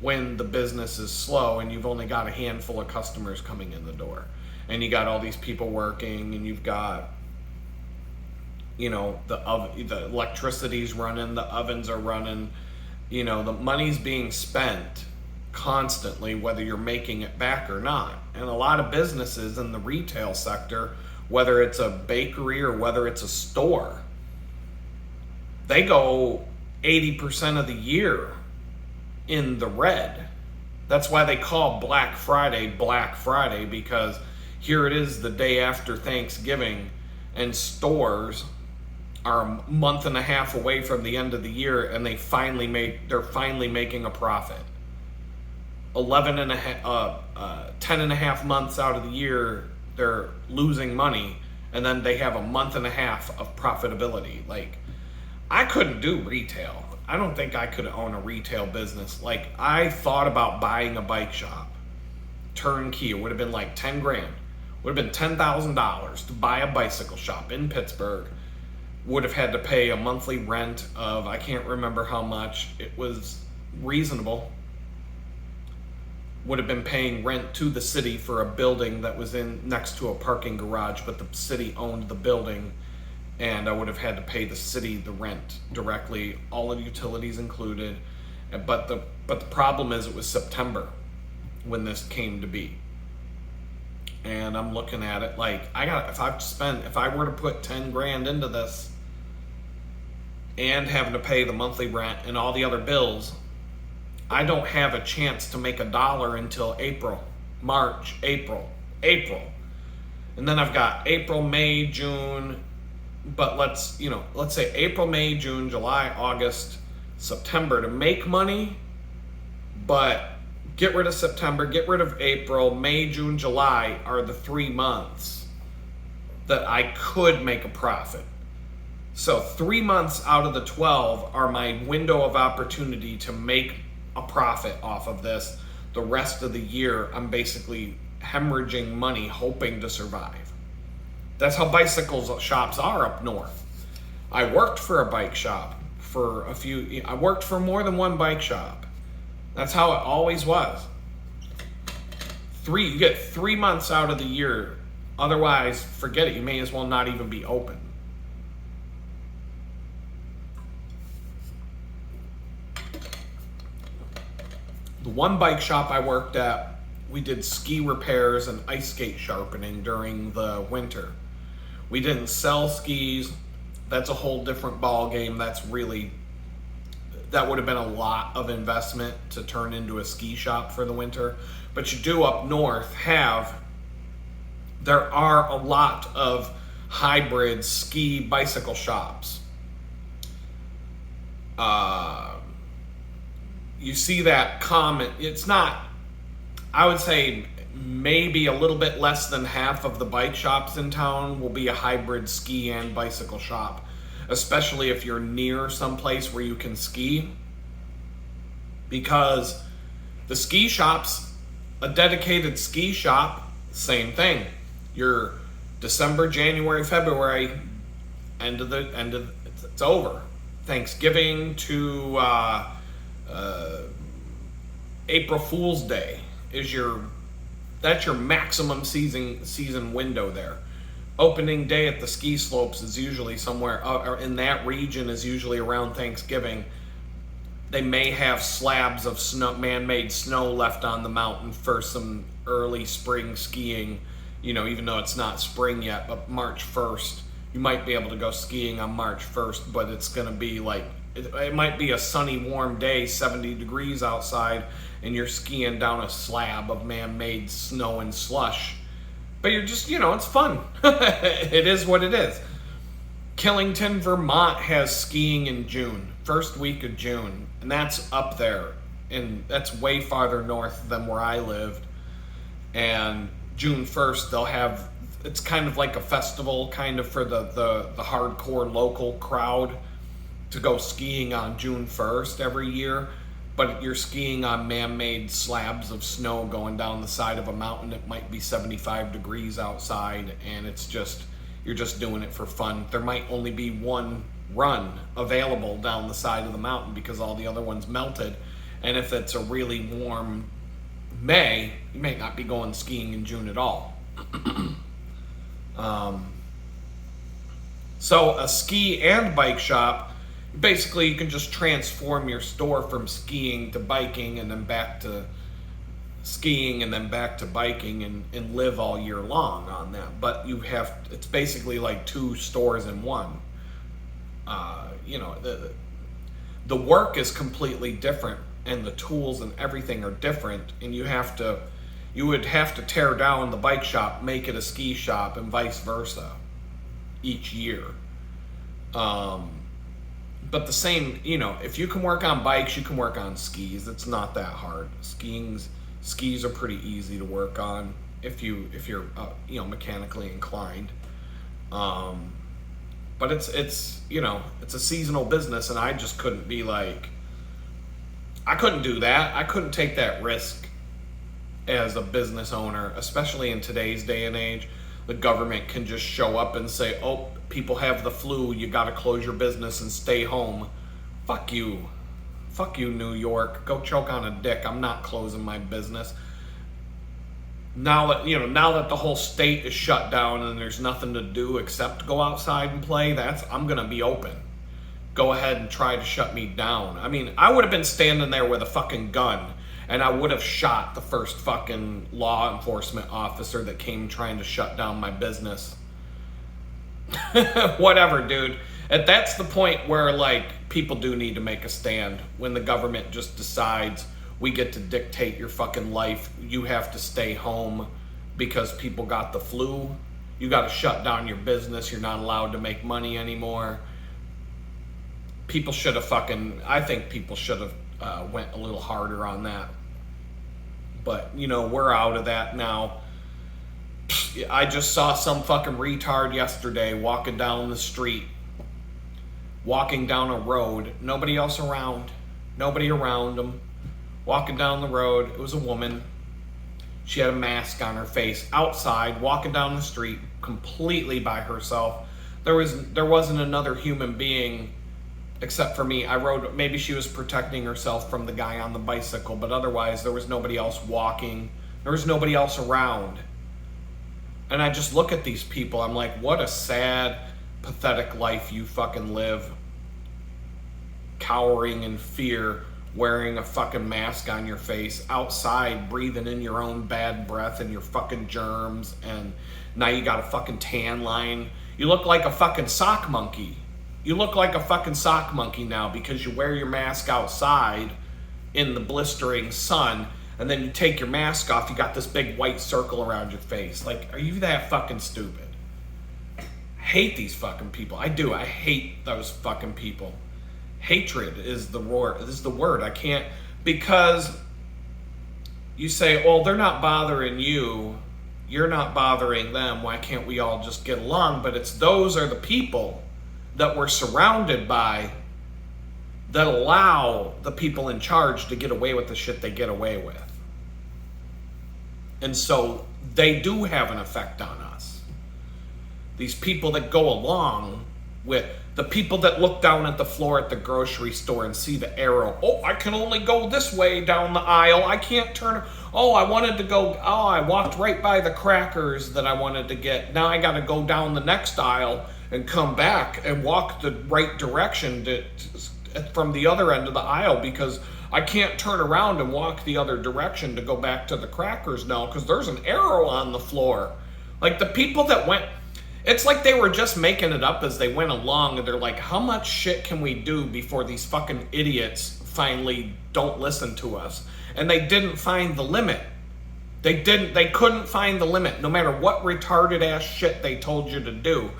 when the business is slow and you've only got a handful of customers coming in the door? And you got all these people working, and you've got, you know, the electricity's running, the ovens are running, you know, the money's being spent constantly, whether you're making it back or not. And a lot of businesses in the retail sector, whether it's a bakery or whether it's a store, they go 80% of the year in the red. That's why they call Black Friday, because here it is the day after Thanksgiving, and stores are a month and a half away from the end of the year, and they're finally making a profit. 10 and a half months out of the year, they're losing money, and then they have a month and a half of profitability. Like, I couldn't do retail. I don't think I could own a retail business. Like, I thought about buying a bike shop, turnkey. It would have been like 10 grand. Would have been $10,000 to buy a bicycle shop in Pittsburgh. Would have had to pay a monthly rent of, I can't remember how much. It was reasonable. Would have been paying rent to the city for a building that was next to a parking garage, but the city owned the building, and I would have had to pay the city the rent directly, all of the utilities included. But the problem is, it was September when this came to be. And I'm looking at it like, if I were to put 10 grand into this and having to pay the monthly rent and all the other bills, I don't have a chance to make $1 until March, April. And then I've got April, May, June, but let's say April, May, June, July, August, September to make money, but Get rid of September, get rid of April. May, June, July are the 3 months that I could make a profit. So 3 months out of the 12 are my window of opportunity to make a profit off of this. The rest of the year, I'm basically hemorrhaging money, hoping to survive. That's how bicycle shops are up north. I worked for a bike shop I worked for more than one bike shop. That's how it always was. You get 3 months out of the year. Otherwise, forget it. You may as well not even be open. The one bike shop I worked at, we did ski repairs and ice skate sharpening during the winter. We didn't sell skis. That's a whole different ball game. That would have been a lot of investment to turn into a ski shop for the winter. But you do up north there are a lot of hybrid ski bicycle shops. You see that common. It's not, I would say maybe a little bit less than half of the bike shops in town will be a hybrid ski and bicycle shop, especially if you're near someplace where you can ski. Because the ski shops, a dedicated ski shop, same thing. Your December, January, February, it's over. Thanksgiving to April Fool's Day that's your maximum season window there. Opening day at the ski slopes is usually somewhere, or in that region is usually around Thanksgiving. They may have slabs of snow, man-made snow left on the mountain for some early spring skiing, even though it's not spring yet, but March 1st. You might be able to go skiing on March 1st, but it's going to be like, it might be a sunny, warm day, 70 degrees outside, and you're skiing down a slab of man-made snow and slush. But you're just, it's fun. It is what it is. Killington, Vermont has skiing in June, first week of June, and that's up there. And that's way farther north than where I lived. And June 1st, they'll have, it's kind of like a festival, kind of for the hardcore local crowd to go skiing on June 1st every year. But you're skiing on man-made slabs of snow going down the side of a mountain. It might be 75 degrees outside, and you're just doing it for fun. There might only be one run available down the side of the mountain because all the other ones melted. And if it's a really warm May, you may not be going skiing in June at all. So a ski and bike shop, basically you can just transform your store from skiing to biking and then back to skiing and then back to biking and live all year long on that. But it's basically like two stores in one. The work is completely different and the tools and everything are different, and you would have to tear down the bike shop, make it a ski shop, and vice versa each year. But the same, if you can work on bikes, you can work on skis. It's not that hard. Skis are pretty easy to work on if you're mechanically inclined. But it's a seasonal business, and I just couldn't be like, I couldn't do that. I couldn't take that risk as a business owner, especially in today's day and age. The government can just show up and say, oh, people have the flu, you got to close your business and stay home. Fuck you, New York. Go choke on a dick. I'm not closing my business. Now that the whole state is shut down and there's nothing to do except go outside and play, I'm gonna be open. Go ahead and try to shut me down. I mean, I would have been standing there with a fucking gun, and I would have shot the first fucking law enforcement officer that came trying to shut down my business. Whatever, dude. That's the point where, like, people do need to make a stand. When the government just decides, we get to dictate your fucking life, you have to stay home because people got the flu. You got to shut down your business. You're not allowed to make money anymore. I think people should have went a little harder on that. But, we're out of that now. I just saw some fucking retard yesterday walking down the street, walking down a road, nobody else around, nobody around him, walking down the road. It was a woman. She had a mask on her face, outside, walking down the street, completely by herself. There wasn't another human being except for me. Maybe she was protecting herself from the guy on the bicycle, but otherwise there was nobody else walking. There was nobody else around. And I just look at these people, I'm like, what a sad, pathetic life you fucking live. Cowering in fear, wearing a fucking mask on your face, outside, breathing in your own bad breath and your fucking germs, and now you got a fucking tan line. You look like a fucking sock monkey. You look like a fucking sock monkey now because you wear your mask outside in the blistering sun, and then you take your mask off, you got this big white circle around your face. Like, are you that fucking stupid? I hate these fucking people. I do. I hate those fucking people. Hatred is the word. I can't, because you say, oh, they're not bothering you. You're not bothering them. Why can't we all just get along? But those are the people that we're surrounded by that allow the people in charge to get away with the shit they get away with. And so they do have an effect on us. These people that go along with the people that look down at the floor at the grocery store and see the arrow. Oh, I can only go this way down the aisle. I can't turn. Oh, I walked right by the crackers that I wanted to get. Now I got to go down the next aisle and come back and walk the right direction from the other end of the aisle because I can't turn around and walk the other direction to go back to the crackers now because there's an arrow on the floor. Like the people that went, it's like they were just making it up as they went along, and they're like, how much shit can we do before these fucking idiots finally don't listen to us? And they didn't find the limit. They couldn't find the limit. No matter what retarded ass shit they told you to do,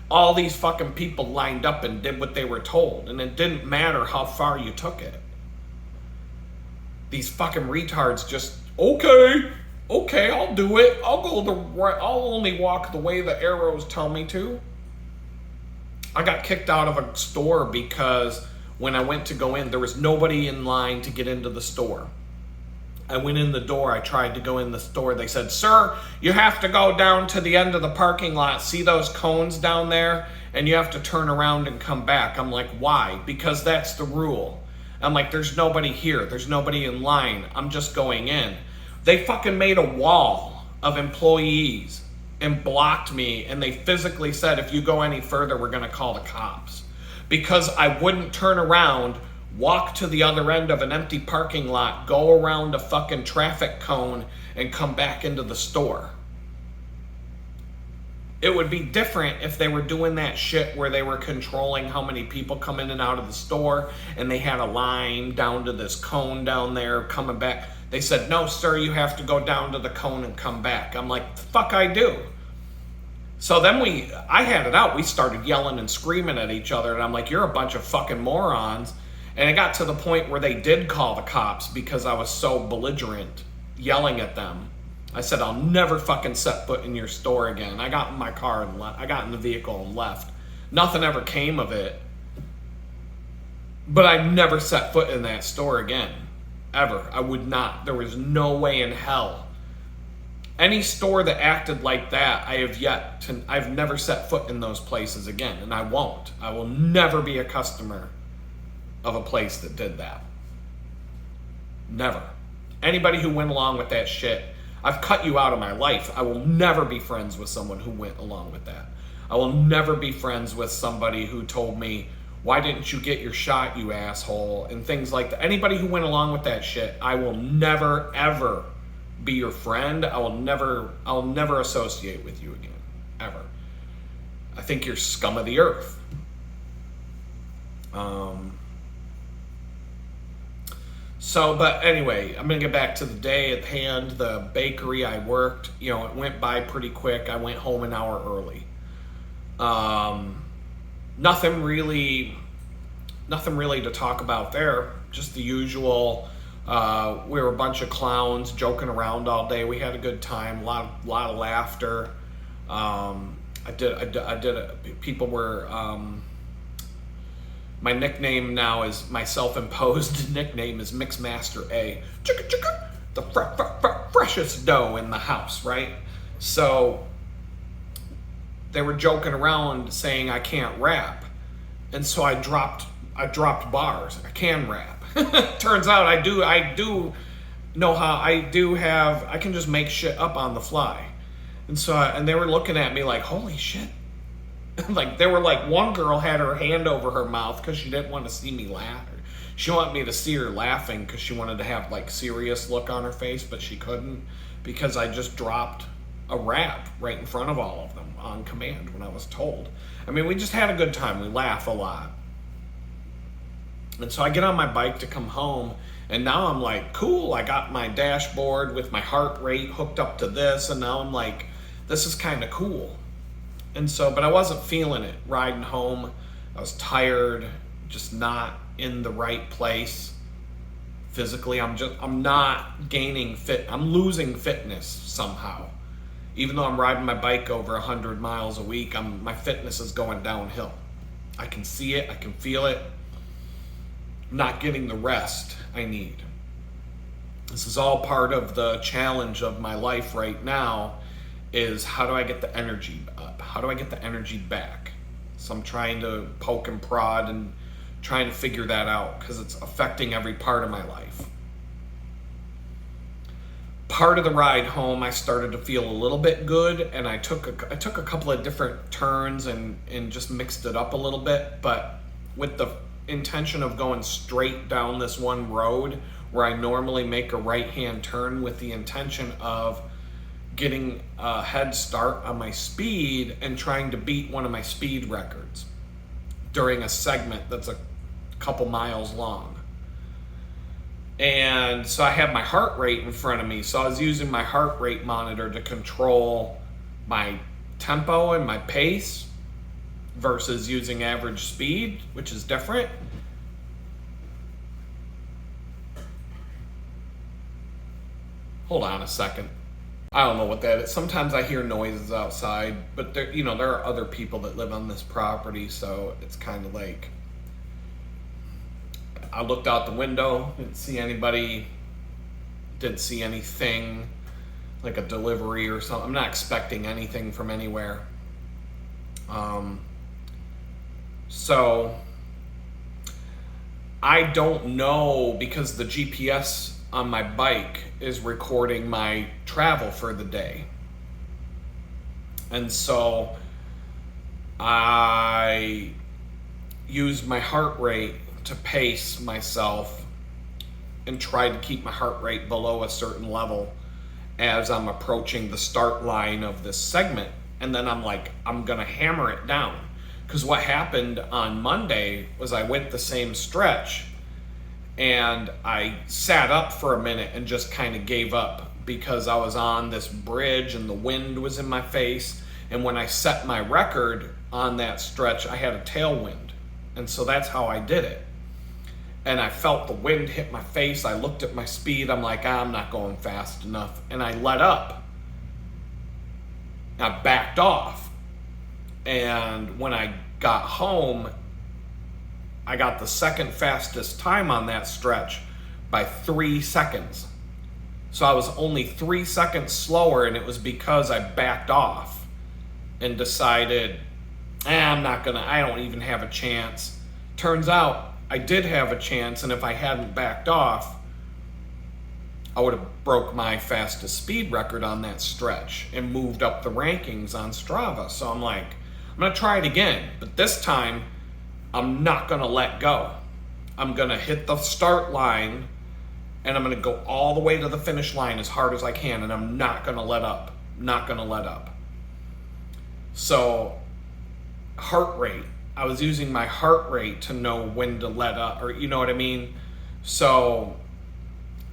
all these fucking people lined up and did what they were told, and it didn't matter how far you took it. These fucking retards just, okay, I'll do it. I'll only walk the way the arrows tell me to. I got kicked out of a store because when I went to go in, there was nobody in line to get into the store. I went in the door, I tried to go in the store. They said, sir, you have to go down to the end of the parking lot. See those cones down there? And you have to turn around and come back. I'm like, why? Because that's the rule. I'm like, there's nobody here. There's nobody in line. I'm just going in. They fucking made a wall of employees and blocked me. And they physically said, if you go any further, we're going to call the cops. Because I wouldn't turn around, walk to the other end of an empty parking lot, go around a fucking traffic cone, and come back into the store. It would be different if they were doing that shit where they were controlling how many people come in and out of the store, and they had a line down to this cone down there coming back. They said, no, sir, you have to go down to the cone and come back. I'm like, the fuck I do. So then I had it out. We started yelling and screaming at each other, and I'm like, you're a bunch of fucking morons. And it got to the point where they did call the cops because I was so belligerent, yelling at them. I said, I'll never fucking set foot in your store again. I got in my car and I got in the vehicle and left. Nothing ever came of it. But I never set foot in that store again. Ever. I would not. There was no way in hell. Any store that acted like that, I've never set foot in those places again. And I won't. I will never be a customer of a place that did that. Never. Anybody who went along with that shit, I've cut you out of my life. I will never be friends with someone who went along with that. I will never be friends with somebody who told me, why didn't you get your shot, you asshole, and things like that. Anybody who went along with that shit, I will never, ever be your friend. I'll never associate with you again. Ever. I think you're scum of the earth. But anyway, I'm going to get back to the day at hand. The bakery I worked, it went by pretty quick. I went home an hour early. Nothing really to talk about there. Just the usual. We were a bunch of clowns joking around all day. We had a good time, a lot of laughter. People were, my nickname now is, my self-imposed nickname is Mixmaster A. Chicka chicka, the freshest dough in the house, right? So they were joking around saying I can't rap. And so I dropped bars. I can rap. Turns out I do know how. I can just make shit up on the fly. And so, and they were looking at me like, holy shit. Like, they were like, one girl had her hand over her mouth because she didn't want to see me laugh. She wanted me to see her laughing because she wanted to have like serious look on her face, but she couldn't because I just dropped a rap right in front of all of them on command when I was told. I mean, we just had a good time. We laugh a lot. And so I get on my bike to come home, and now I'm like, cool, I got my dashboard with my heart rate hooked up to this, and now I'm like, this is kind of cool. And so, but I wasn't feeling it riding home. I was tired, just not in the right place physically. I'm not gaining I'm losing fitness somehow. Even though I'm riding my bike over 100 miles a week, my fitness is going downhill. I can see it, I can feel it. I'm not getting the rest I need. This is all part of the challenge of my life right now, is how do I get the energy up? How do I get the energy back? So I'm trying to poke and prod and trying to figure that out because it's affecting every part of my life. Part of the ride home, I started to feel a little bit good, and I took a couple of different turns and just mixed it up a little bit, but with the intention of going straight down this one road where I normally make a right-hand turn, with the intention of getting a head start on my speed and trying to beat one of my speed records during a segment that's a couple miles long. And so I had my heart rate in front of me, so I was using my heart rate monitor to control my tempo and my pace versus using average speed, which is different. Hold on a second. I don't know what that is. Sometimes I hear noises outside, but there are other people that live on this property, so it's kind of like, I looked out the window, didn't see anybody, didn't see anything like a delivery or something. I'm not expecting anything from anywhere. So I don't know, because the GPS on my bike is recording my travel for the day. And so I used my heart rate to pace myself and try to keep my heart rate below a certain level as I'm approaching the start line of this segment. And then I'm like, I'm gonna hammer it down. Because what happened on Monday was I went the same stretch and I sat up for a minute and just kind of gave up because I was on this bridge and the wind was in my face. And when I set my record on that stretch, I had a tailwind. And so that's how I did it. And I felt the wind hit my face. I looked at my speed. I'm like, I'm not going fast enough. And I let up. I backed off. And when I got home, I got the second fastest time on that stretch by 3 seconds. So I was only 3 seconds slower, and it was because I backed off and decided, I don't even have a chance. Turns out I did have a chance, and if I hadn't backed off, I would have broke my fastest speed record on that stretch and moved up the rankings on Strava. So I'm like, I'm gonna try it again, but this time I'm not gonna let go. I'm gonna hit the start line and I'm gonna go all the way to the finish line as hard as I can, and I'm not gonna let up. Not gonna let up. So heart rate. I was using my heart rate to know when to let up, or you know what I mean? So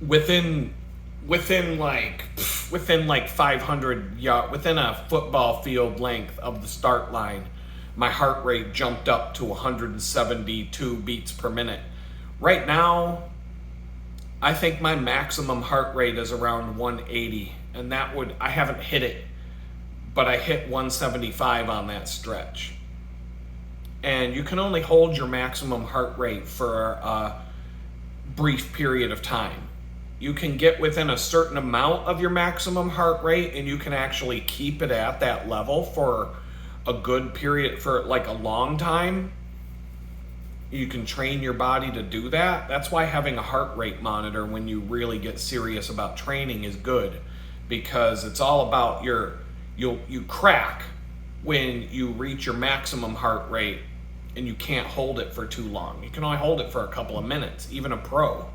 within like 500 yards, within a football field length of the start line, my heart rate jumped up to 172 beats per minute. Right now, I think my maximum heart rate is around 180, and I haven't hit it, but I hit 175 on that stretch. And you can only hold your maximum heart rate for a brief period of time. You can get within a certain amount of your maximum heart rate, and you can actually keep it at that level for a good period, for like a long time. You can train your body to do that. That's why having a heart rate monitor when you really get serious about training is good, because it's all about you crack when you reach your maximum heart rate, and you can't hold it for too long. You can only hold it for a couple of minutes. Even a pro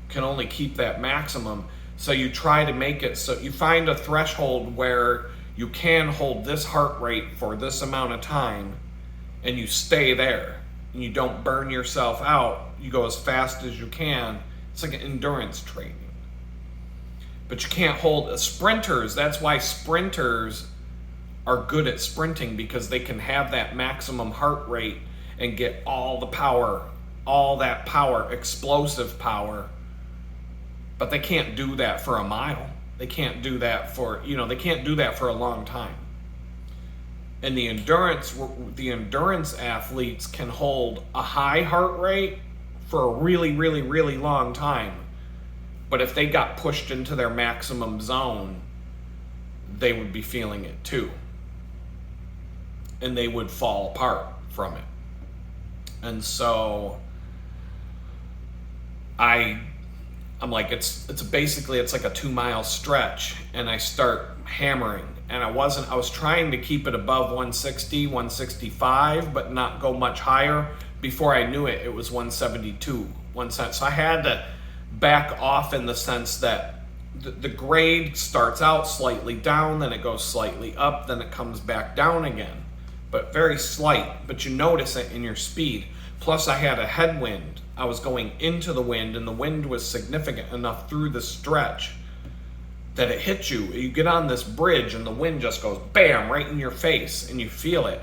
can only keep that maximum. So you try to make it so you find a threshold where you can hold this heart rate for this amount of time, and you stay there, and you don't burn yourself out. You go as fast as you can. It's like an endurance training. But you can't hold sprinters. That's why sprinters are good at sprinting, because they can have that maximum heart rate and get all the power, all that power, explosive power. But they can't do that for a mile. They can't do that for, they can't do that for a long time. And the endurance athletes can hold a high heart rate for a really, really, really long time. But if they got pushed into their maximum zone, they would be feeling it too. And they would fall apart from it. And so I'm like, it's like a 2-mile stretch, and I start hammering, and I was trying to keep it above 160, 165, but not go much higher. Before I knew it, it was 172, so I had to back off, in the sense that the grade starts out slightly down, then it goes slightly up, then it comes back down again, but very slight, but you notice it in your speed. Plus I had a headwind. I was going into the wind, and the wind was significant enough through the stretch that it hit you. You get on this bridge, and the wind just goes bam right in your face, and you feel it.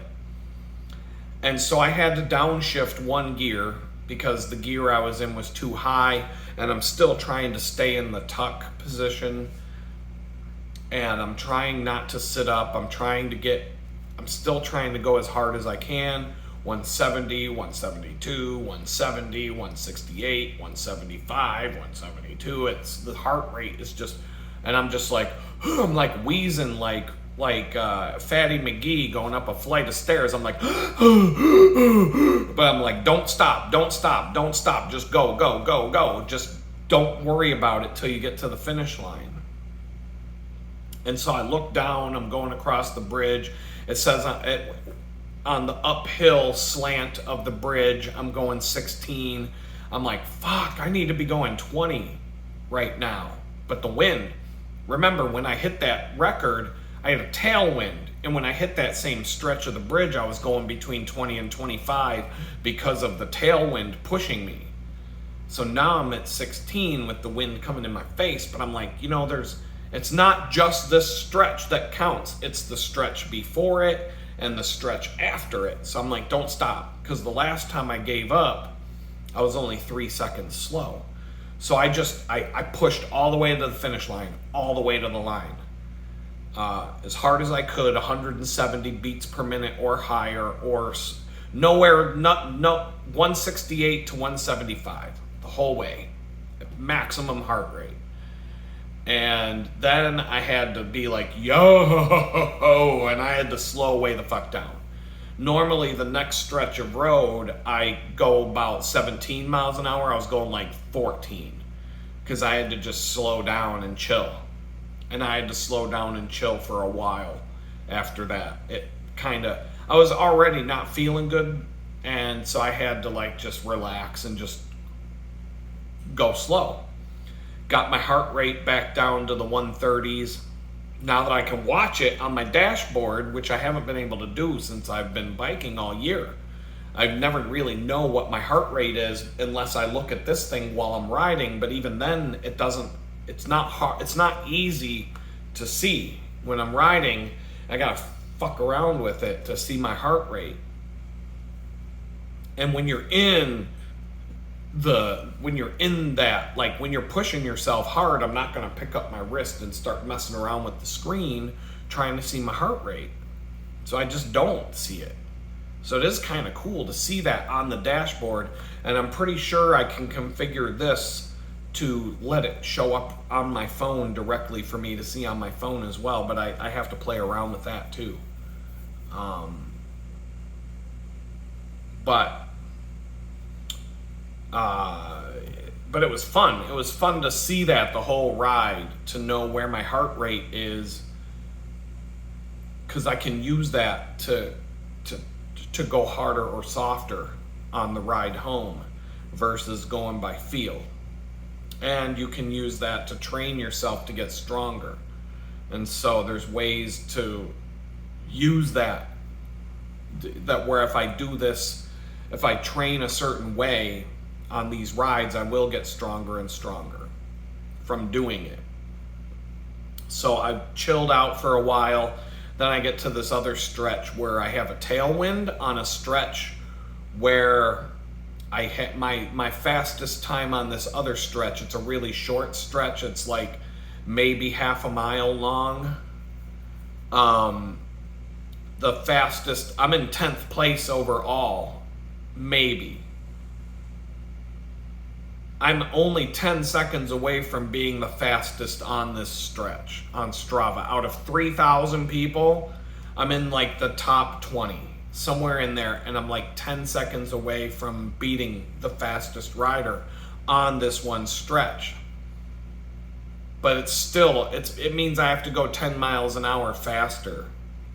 And so I had to downshift one gear, because the gear I was in was too high, and I'm still trying to stay in the tuck position, and I'm trying not to sit up. I'm still trying to go as hard as I can. 170, 172, 170, 168, 175, 172. It's the heart rate is just, and I'm just like, I'm like wheezing like Fatty McGee going up a flight of stairs. I'm like, but I'm like, don't stop, just go. Just don't worry about it till you get to the finish line. And so I look down, I'm going across the bridge. It says on the uphill slant of the bridge, I'm going 16. I'm like, fuck, I need to be going 20 right now. But the wind, remember when I hit that record, I had a tailwind. And when I hit that same stretch of the bridge, I was going between 20 and 25 because of the tailwind pushing me. So now I'm at 16 with the wind coming in my face, but I'm like, it's not just this stretch that counts. It's the stretch before it and the stretch after it. So I'm like, don't stop. Because the last time I gave up, I was only 3 seconds slow. So I pushed all the way to the finish line, all the way to the line. As hard as I could, 170 beats per minute or higher, or nowhere, no 168 to 175 the whole way, maximum heart rate. And then I had to be like, yo, and I had to slow way the fuck down. Normally the next stretch of road, I go about 17 miles an hour. I was going like 14 because I had to just slow down and chill. And I had to slow down and chill for a while after that. I was already not feeling good, and so I had to like just relax and just go slow. Got my heart rate back down to the 130s. Now that I can watch it on my dashboard, which I haven't been able to do since I've been biking all year. I never really know what my heart rate is unless I look at this thing while I'm riding, but even then it's not hard, it's not easy to see. When I'm riding, I gotta fuck around with it to see my heart rate. And when you're in when you're in that, like when you're pushing yourself hard, I'm not going to pick up my wrist and start messing around with the screen trying to see my heart rate. So I just don't see it. So it is kind of cool to see that on the dashboard, and I'm pretty sure I can configure this to let it show up on my phone directly for me to see on my phone as well, but I have to play around with that too. But it was fun. It was fun to see that the whole ride, to know where my heart rate is, because I can use that to go harder or softer on the ride home versus going by feel. And you can use that to train yourself to get stronger. And so there's ways to use that where if I do this, if I train a certain way on these rides, I will get stronger and stronger from doing it. So I chilled out for a while. Then I get to this other stretch where I have a tailwind on a stretch where I had my fastest time on this other stretch. It's a really short stretch. It's like maybe half a mile long. The fastest, I'm in 10th place overall, maybe. I'm only 10 seconds away from being the fastest on this stretch on Strava. Out of 3,000 people, I'm in like the top 20, somewhere in there, and I'm like 10 seconds away from beating the fastest rider on this one stretch. But it's still, it means I have to go 10 miles an hour faster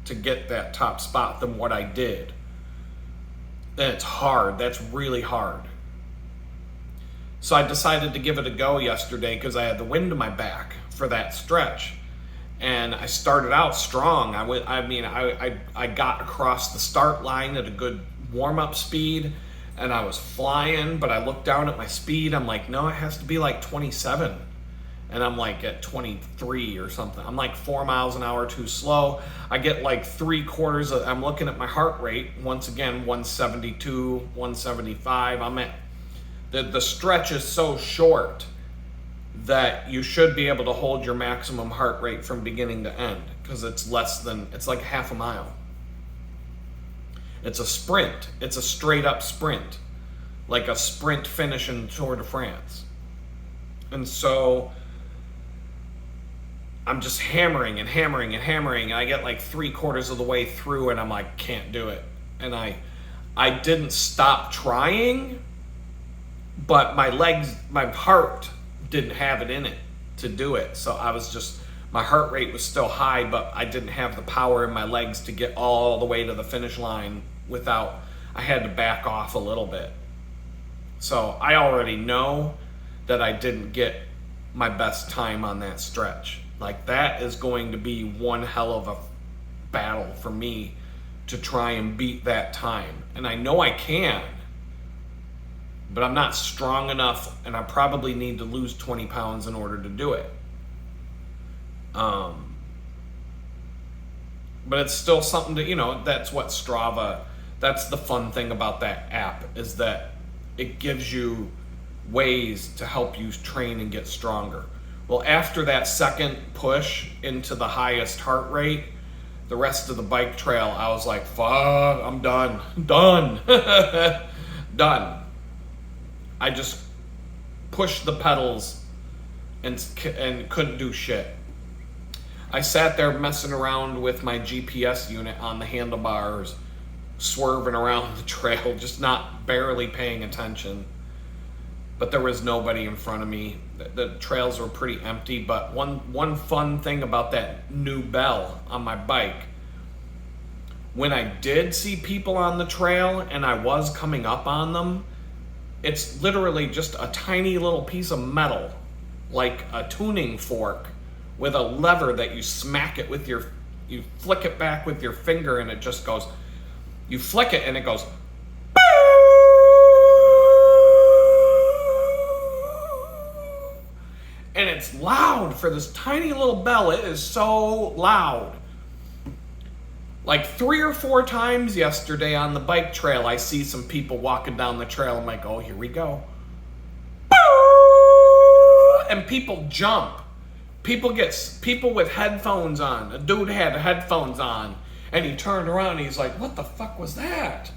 to get that top spot than what I did. And it's hard. That's really hard. So I decided to give it a go yesterday because I had the wind in my back for that stretch. And I started out strong. I got across the start line at a good warm-up speed, and I was flying, but I looked down at my speed. I'm like, no, it has to be like 27. And I'm like at 23 or something. I'm like 4 miles an hour too slow. I get like 3/4 of, I'm looking at my heart rate, once again, 172, 175. I'm at, the stretch is so short that you should be able to hold your maximum heart rate from beginning to end, because it's like half a mile. It's a sprint. It's a straight up sprint, like a sprint finish in Tour de France. And so I'm just hammering and hammering and hammering, and I get like 3/4 of the way through, and I'm like, can't do it. And I didn't stop trying, but my heart didn't have it in it to do it. So my heart rate was still high, but I didn't have the power in my legs to get all the way to the finish line I had to back off a little bit. So I already know that I didn't get my best time on that stretch. Like, that is going to be one hell of a battle for me to try and beat that time. And I know I can, but I'm not strong enough, and I probably need to lose 20 pounds in order to do it. But it's still something to, that's what Strava, that's the fun thing about that app, is that it gives you ways to help you train and get stronger. Well, after that second push into the highest heart rate, the rest of the bike trail, I was like, fuck, I'm done. Done. Done. I just pushed the pedals and couldn't do shit. I sat there messing around with my GPS unit on the handlebars, swerving around the trail, just barely paying attention. But there was nobody in front of me. The trails were pretty empty, but one fun thing about that new bell on my bike, when I did see people on the trail and I was coming up on them, it's literally just a tiny little piece of metal, like a tuning fork, with a lever that you smack it with you flick it back with your finger, and it just goes, you flick it and it goes, and it's loud for this tiny little bell. It is so loud. Like 3 or 4 times yesterday on the bike trail, I see some people walking down the trail. I'm like, oh, here we go. and people jump. People with headphones on. A dude had headphones on, and he turned around and he's like, what the fuck was that?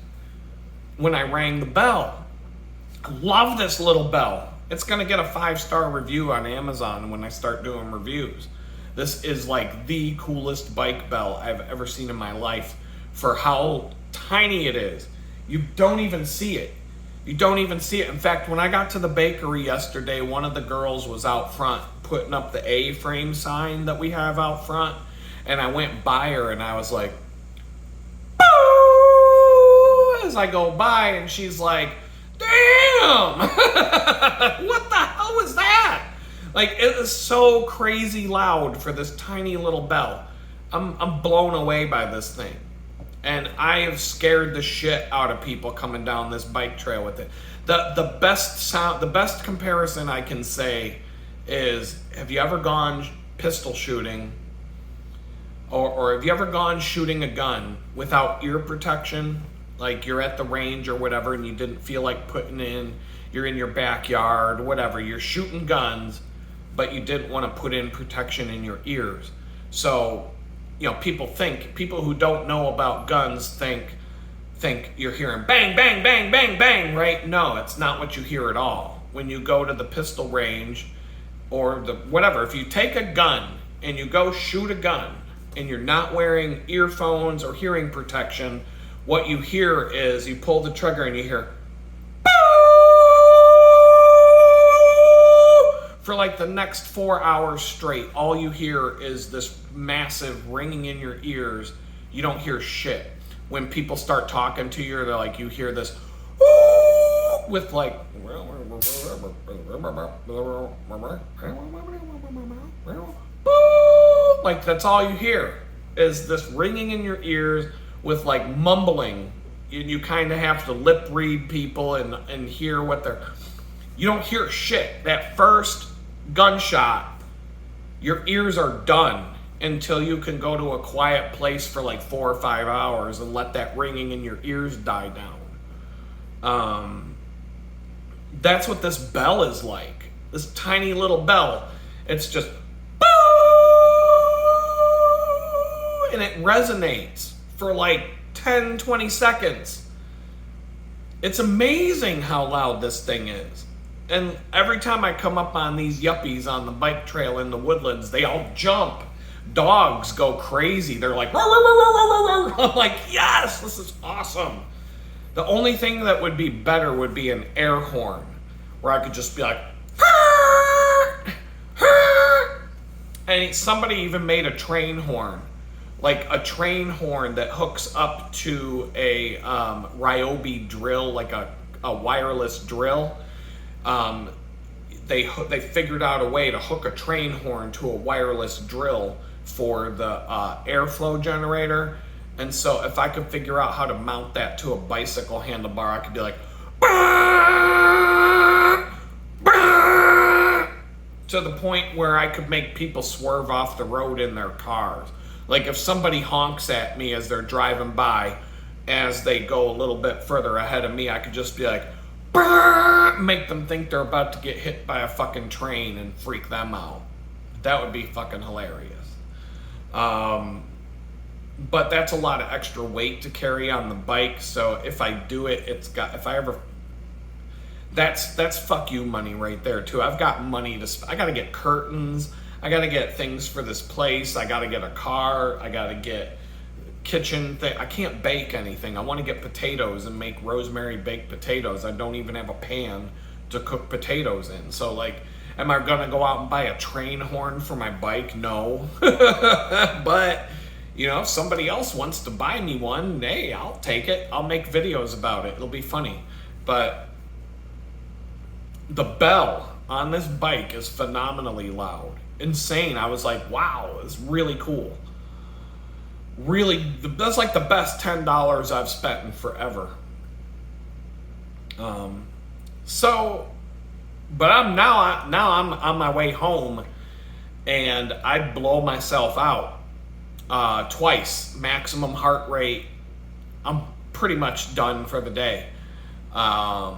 When I rang the bell. I love this little bell. It's gonna get a 5-star review on Amazon when I start doing reviews. This is like the coolest bike bell I've ever seen in my life for how tiny it is. You don't even see it. You don't even see it. In fact, when I got to the bakery yesterday, one of the girls was out front putting up the A-frame sign that we have out front, and I went by her and I was like, boo! As I go by, and she's like, damn! What the hell was that? Like, it is so crazy loud for this tiny little bell. I'm blown away by this thing. And I have scared the shit out of people coming down this bike trail with it. The best comparison I can say is, have you ever gone pistol shooting or have you ever gone shooting a gun without ear protection? Like you're at the range or whatever and you didn't feel like you're in your backyard, whatever, you're shooting guns, but you didn't want to put in protection in your ears. So, people who don't know about guns think you're hearing bang, bang, bang, bang, bang, right? No, it's not what you hear at all. When you go to the pistol range or whatever, if you take a gun and you go shoot a gun and you're not wearing earphones or hearing protection, what you hear is you pull the trigger and you hear for like the next 4 hours straight. All you hear is this massive ringing in your ears. You don't hear shit. When people start talking to you, they're like, you hear this with like like that's all you hear is this ringing in your ears with like mumbling. You kind of have to lip read people and hear what you don't hear shit. That first gunshot, your ears are done until you can go to a quiet place for like 4 or 5 hours and let that ringing in your ears die down. That's what this bell is like. This tiny little bell. It's just boo! And it resonates for like 10, 20 seconds. It's amazing how loud this thing is. And every time I come up on these yuppies on the bike trail in the woodlands, they all jump. Dogs go crazy. They're like, row, row, row, row, row, row. I'm like, yes, this is awesome. The only thing that would be better would be an air horn, where I could just be like, and somebody even made a train horn, like a train horn that hooks up to a Ryobi drill, like a wireless drill. They figured out a way to hook a train horn to a wireless drill for the airflow generator. And so if I could figure out how to mount that to a bicycle handlebar, I could be like, to the point where I could make people swerve off the road in their cars. Like if somebody honks at me as they're driving by, as they go a little bit further ahead of me, I could just be like, make them think they're about to get hit by a fucking train and freak them out. That would be fucking hilarious. But that's a lot of extra weight to carry on the bike. So if I do it, that's fuck you money right there too. I've got money I gotta get curtains. I gotta get things for this place. I gotta get a car. I gotta get kitchen thing. I can't bake anything. I want to get potatoes and make rosemary baked potatoes. I don't even have a pan to cook potatoes in. So like, am I gonna go out and buy a train horn for my bike? No. But if somebody else wants to buy me one, hey, I'll take it. I'll make videos about it. It'll be funny. But the bell on this bike is phenomenally loud. Insane. I was like, wow, it's really cool. Really, that's like the best $10 I've spent in forever. But I'm on my way home, and I blow myself out twice, maximum heart rate. I'm pretty much done for the day. I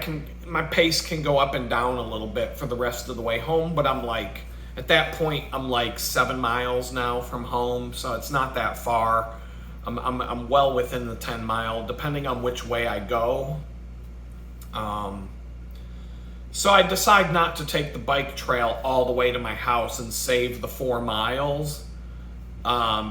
can my pace can go up and down a little bit for the rest of the way home, but I'm like, at that point, I'm like 7 miles now from home, so it's not that far. I'm well within the 10 mile, depending on which way I go. So I decide not to take the bike trail all the way to my house and save the 4 miles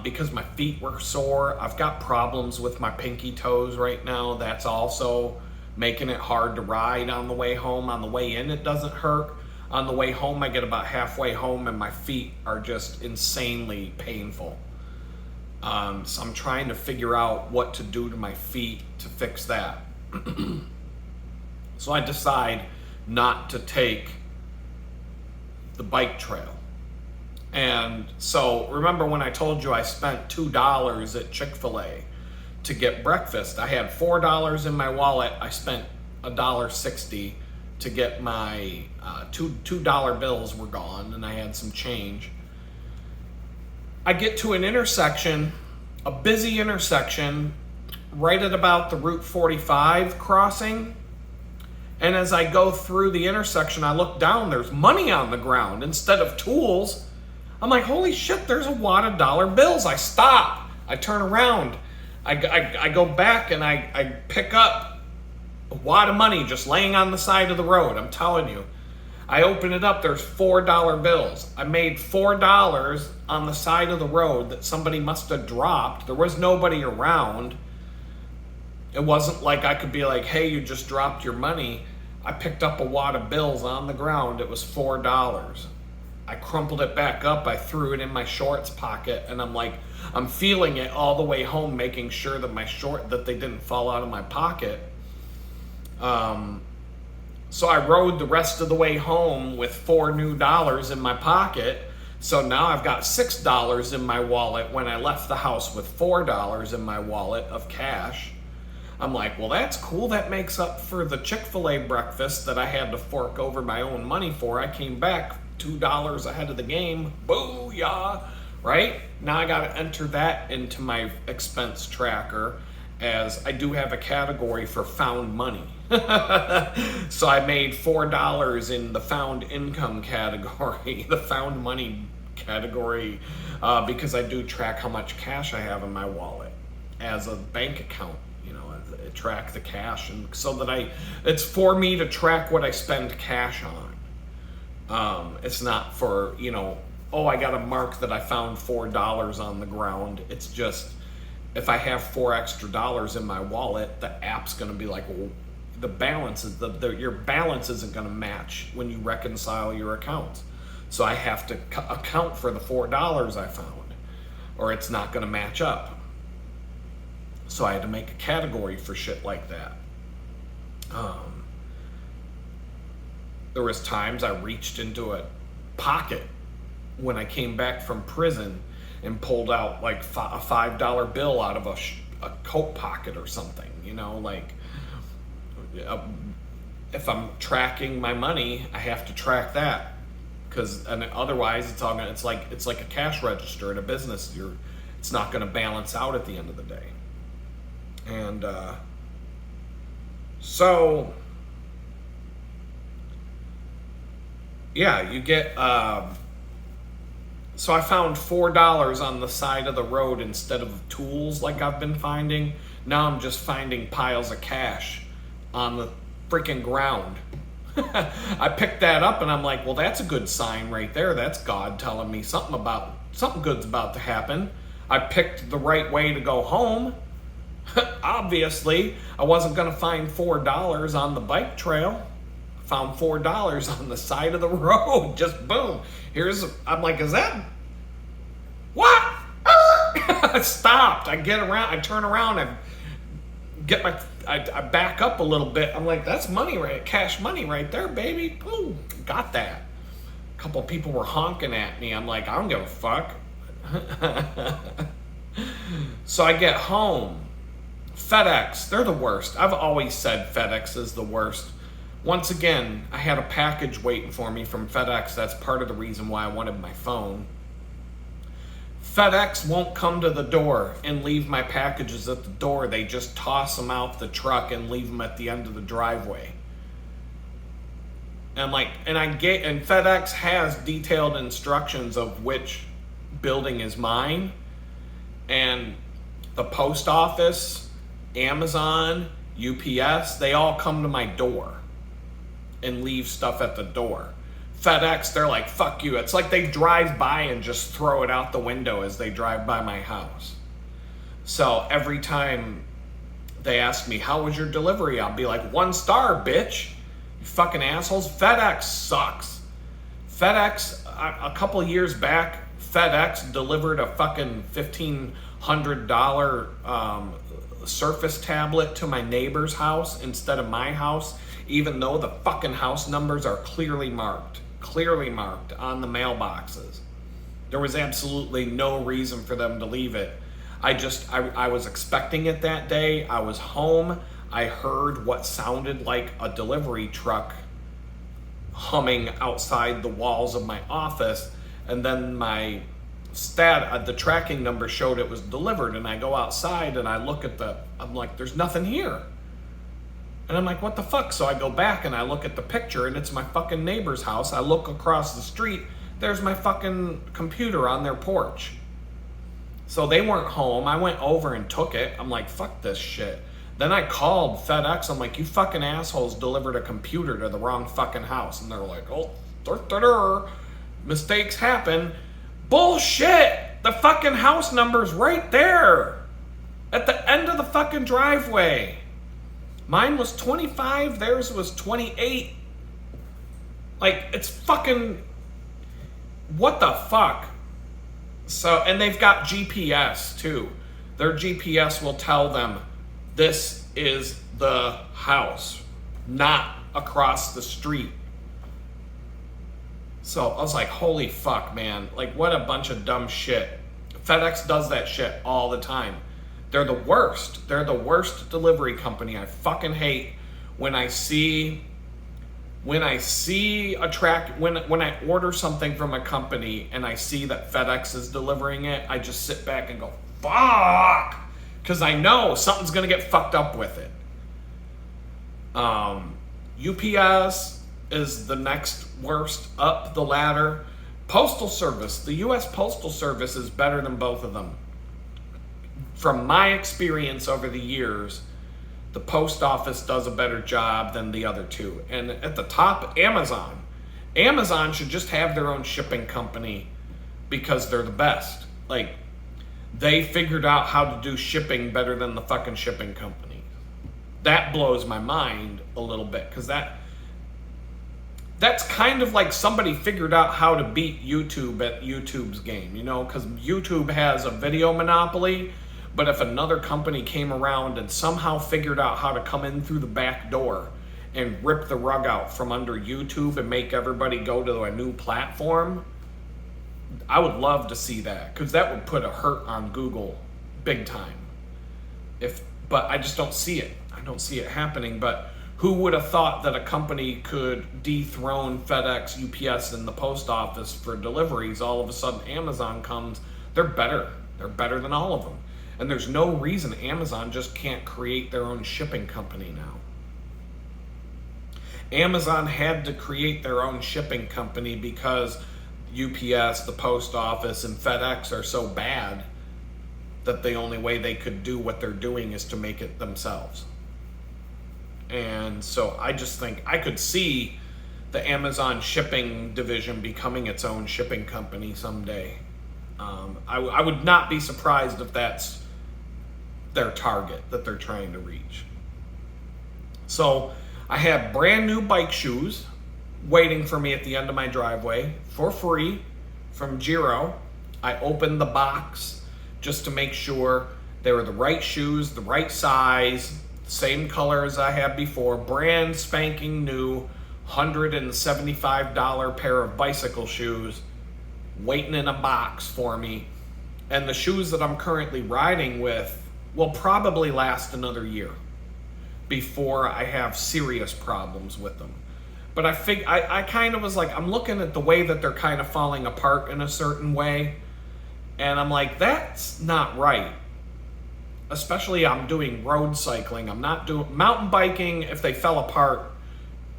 because my feet were sore. I've got problems with my pinky toes right now. That's also making it hard to ride on the way home. On the way in, it doesn't hurt. On the way home, I get about halfway home and my feet are just insanely painful. So I'm trying to figure out what to do to my feet to fix that. So I decide not to take the bike trail. And so remember when I told you I spent $2 at Chick-fil-A to get breakfast? I had $4 in my wallet. I spent $1.60 to get my $2 bills were gone, and I had some change. I get to an intersection, a busy intersection, right at about the Route 45 crossing. And as I go through the intersection, I look down, there's money on the ground instead of tools. I'm like, holy shit, there's a wad of dollar bills. I stop, I turn around, I go back and I pick up a wad of money just laying on the side of the road. I'm telling you, I open it up, there's $4 bills. I made $4 on the side of the road that somebody must have dropped. There was nobody around. It wasn't like I could be like, hey, you just dropped your money. I picked up a wad of bills on the ground. It was $4. I crumpled it back up. I threw it in my shorts pocket, and I'm like, I'm feeling it all the way home, making sure that that they didn't fall out of my pocket. So I rode the rest of the way home with $4 new in my pocket. So now I've got $6 in my wallet when I left the house with $4 in my wallet of cash. I'm like, well, that's cool. That makes up for the Chick-fil-A breakfast that I had to fork over my own money for. I came back $2 ahead of the game. Booyah! Right? Now I got to enter that into my expense tracker, as I do have a category for found money. So I made $4 in the found income category, the found money category, because I do track how much cash I have in my wallet as a bank account. Track the cash, and so that it's for me to track what I spend cash on. It's not for, I got a mark that I found $4 on the ground. It's just, if I have $4 extra in my wallet, the app's going to be like, well, the balance is your balance isn't going to match when you reconcile your accounts. So I have to account for the $4 I found, or it's not going to match up. So I had to make a category for shit like that. There was times I reached into a pocket when I came back from prison and pulled out like a $5 bill out of a coat pocket or something. If I'm tracking my money, I have to track that, because otherwise it's like a cash register in a business. It's not going to balance out at the end of the day. And so, yeah, you get, so I found $4 on the side of the road instead of tools like I've been finding. Now I'm just finding piles of cash on the freaking ground. I picked that up and I'm like, well, that's a good sign right there. That's God telling me something good's about to happen. I picked the right way to go home. Obviously, I wasn't going to find $4 on the bike trail. Found $4 on the side of the road. Just boom. I'm like, is that what? I stopped. I get around. I turn around. I back up a little bit. I'm like, that's money, right? Cash money right there, baby. Boom. Got that. A couple of people were honking at me. I'm like, I don't give a fuck. So I get home. FedEx, they're the worst. I've always said FedEx is the worst. Once again, I had a package waiting for me from FedEx. That's part of the reason why I wanted my phone. FedEx won't come to the door and leave my packages at the door. They just toss them out the truck and leave them at the end of the driveway. And and FedEx has detailed instructions of which building is mine, and the post office, Amazon, UPS, they all come to my door and leave stuff at the door. FedEx, they're like, fuck you. It's like they drive by and just throw it out the window as they drive by my house. So every time they ask me, how was your delivery? I'll be like, 1 star, bitch. You fucking assholes. FedEx sucks. FedEx, a couple of years back, FedEx delivered a fucking $1,500 Surface tablet to my neighbor's house instead of my house, even though the fucking house numbers are clearly marked on the mailboxes. There was absolutely no reason for them to leave it. I was expecting it that day. I was home. I heard what sounded like a delivery truck humming outside the walls of my office, and then the tracking number showed it was delivered, and I go outside and I look at I'm like, there's nothing here. And I'm like, what the fuck? So I go back and I look at the picture, and it's my fucking neighbor's house. I look across the street, there's my fucking computer on their porch. So they weren't home. I went over and took it. I'm like, fuck this shit. Then I called FedEx. I'm like, you fucking assholes delivered a computer to the wrong fucking house. And they're like, oh, mistakes happen. Bullshit! The fucking house number's right there at the end of the fucking driveway. Mine was 25, theirs was 28. Like, it's fucking, what the fuck? So, and they've got GPS too. Their GPS will tell them this is the house, not across the street. So I was like, holy fuck, man. Like, what a bunch of dumb shit. FedEx does that shit all the time. They're the worst. They're the worst delivery company. I fucking hate when I when I order something from a company and I see that FedEx is delivering it, I just sit back and go, fuck, because I know something's gonna get fucked up with it. UPS is the next worst up the ladder. Postal Service, the US Postal Service is better than both of them. From my experience over the years, the post office does a better job than the other two. And at the top, Amazon. Amazon should just have their own shipping company because they're the best. Like, they figured out how to do shipping better than the fucking shipping company. That blows my mind a little bit, because that's kind of like somebody figured out how to beat YouTube at YouTube's game, you know, because YouTube has a video monopoly. But if another company came around and somehow figured out how to come in through the back door and rip the rug out from under YouTube and make everybody go to a new platform, I would love to see that, because that would put a hurt on Google big time. But I just don't see it. I don't see it happening. But who would have thought that a company could dethrone FedEx, UPS, and the post office for deliveries? All of a sudden, Amazon comes. They're better. They're better than all of them. And there's no reason Amazon just can't create their own shipping company now. Amazon had to create their own shipping company because UPS, the post office, and FedEx are so bad that the only way they could do what they're doing is to make it themselves. And so I just think I could see the Amazon shipping division becoming its own shipping company someday. I would not be surprised if that's their target that they're trying to reach. So I have brand new bike shoes waiting for me at the end of my driveway for free from Giro. I opened the box just to make sure they were the right shoes, the right size, same color as I had before, brand spanking new $175 pair of bicycle shoes waiting in a box for me. And the shoes that I'm currently riding with will probably last another year before I have serious problems with them. But I kind of was like, I'm looking at the way that they're kind of falling apart in a certain way, and I'm like, that's not right. Especially I'm doing road cycling. I'm not doing mountain biking. If they fell apart,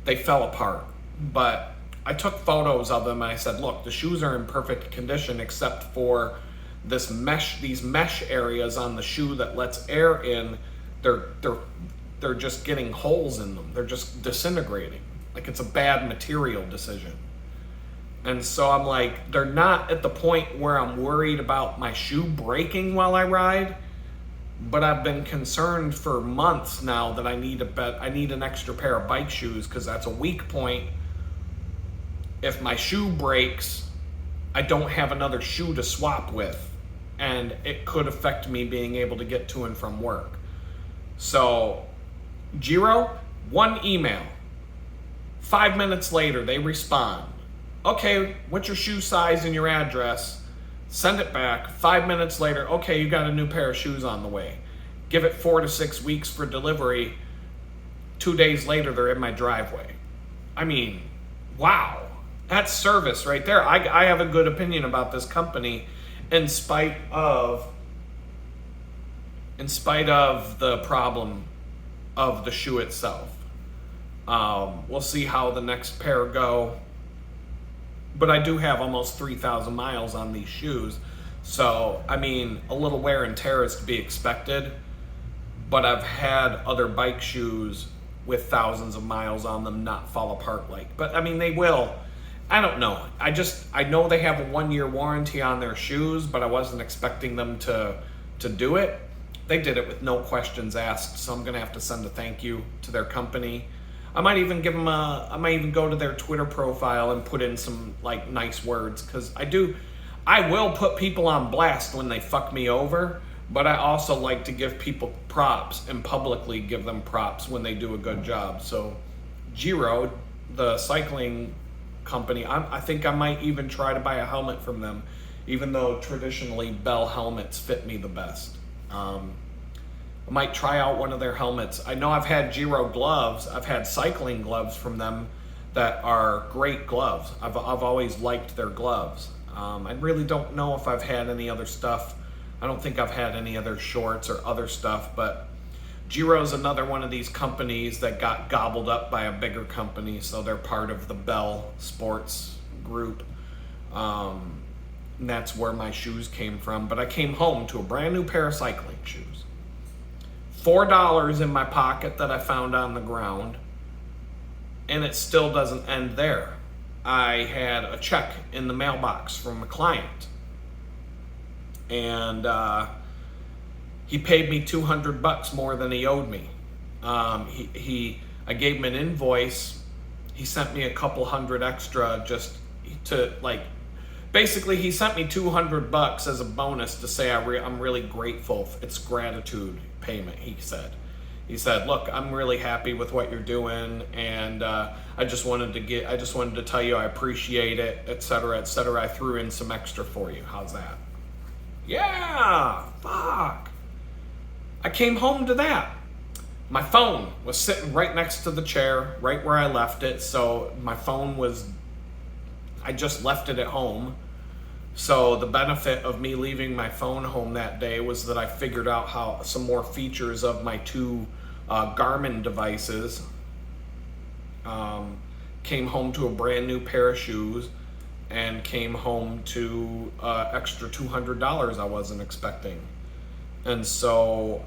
they fell apart. But I took photos of them and I said, look, the shoes are in perfect condition except for these mesh areas on the shoe that lets air in. They're just getting holes in them. They're just disintegrating. Like, it's a bad material decision. And so I'm like, they're not at the point where I'm worried about my shoe breaking while I ride, but I've been concerned for months now that I need an extra pair of bike shoes because that's a weak point. If my shoe breaks, I don't have another shoe to swap with, and it could affect me being able to get to and from work. So, Giro, one email. 5 minutes later, they respond. Okay, what's your shoe size and your address? Send it back. 5 minutes later, okay, you got a new pair of shoes on the way. Give it 4 to 6 weeks for delivery. 2 days later, they're in my driveway. I mean, wow. That's service right there. I have a good opinion about this company in spite of the problem of the shoe itself. We'll see how the next pair go. But I do have almost 3,000 miles on these shoes. So, I mean, a little wear and tear is to be expected. But I've had other bike shoes with thousands of miles on them not fall apart like. But, I mean, they will. I don't know. I know they have a 1-year warranty on their shoes, but I wasn't expecting them to do it. They did it with no questions asked, so I'm gonna have to send a thank you to their company. I might even go to their Twitter profile and put in some like nice words, because I will put people on blast when they fuck me over, but I also like to give people props and publicly give them props when they do a good job. So Giro, the cycling company, I think I might even try to buy a helmet from them, even though traditionally Bell helmets fit me the best. I might try out one of their helmets. I know I've had Giro gloves. I've had cycling gloves from them that are great gloves. I've always liked their gloves. I really don't know if I've had any other stuff. I don't think I've had any other shorts or other stuff, but Giro's another one of these companies that got gobbled up by a bigger company, so they're part of the Bell Sports group. And that's where my shoes came from. But I came home to a brand new pair of cycling shoes. $4 in my pocket that I found on the ground. And it still doesn't end there. I had a check in the mailbox from a client. And he paid me $200 more than he owed me. I gave him an invoice. He sent me a couple hundred extra just to like. Basically, he sent me $200 as a bonus to say I'm really grateful. It's gratitude payment. He said, look, I'm really happy with what you're doing, and I just wanted to tell you I appreciate it, etc., etc. I threw in some extra for you. How's that? Yeah, fuck. I came home to that. My phone was sitting right next to the chair, right where I left it. So I just left it at home. So the benefit of me leaving my phone home that day was that I figured out how some more features of my two Garmin devices. Came home to a brand new pair of shoes, and came home to extra $200 I wasn't expecting. And so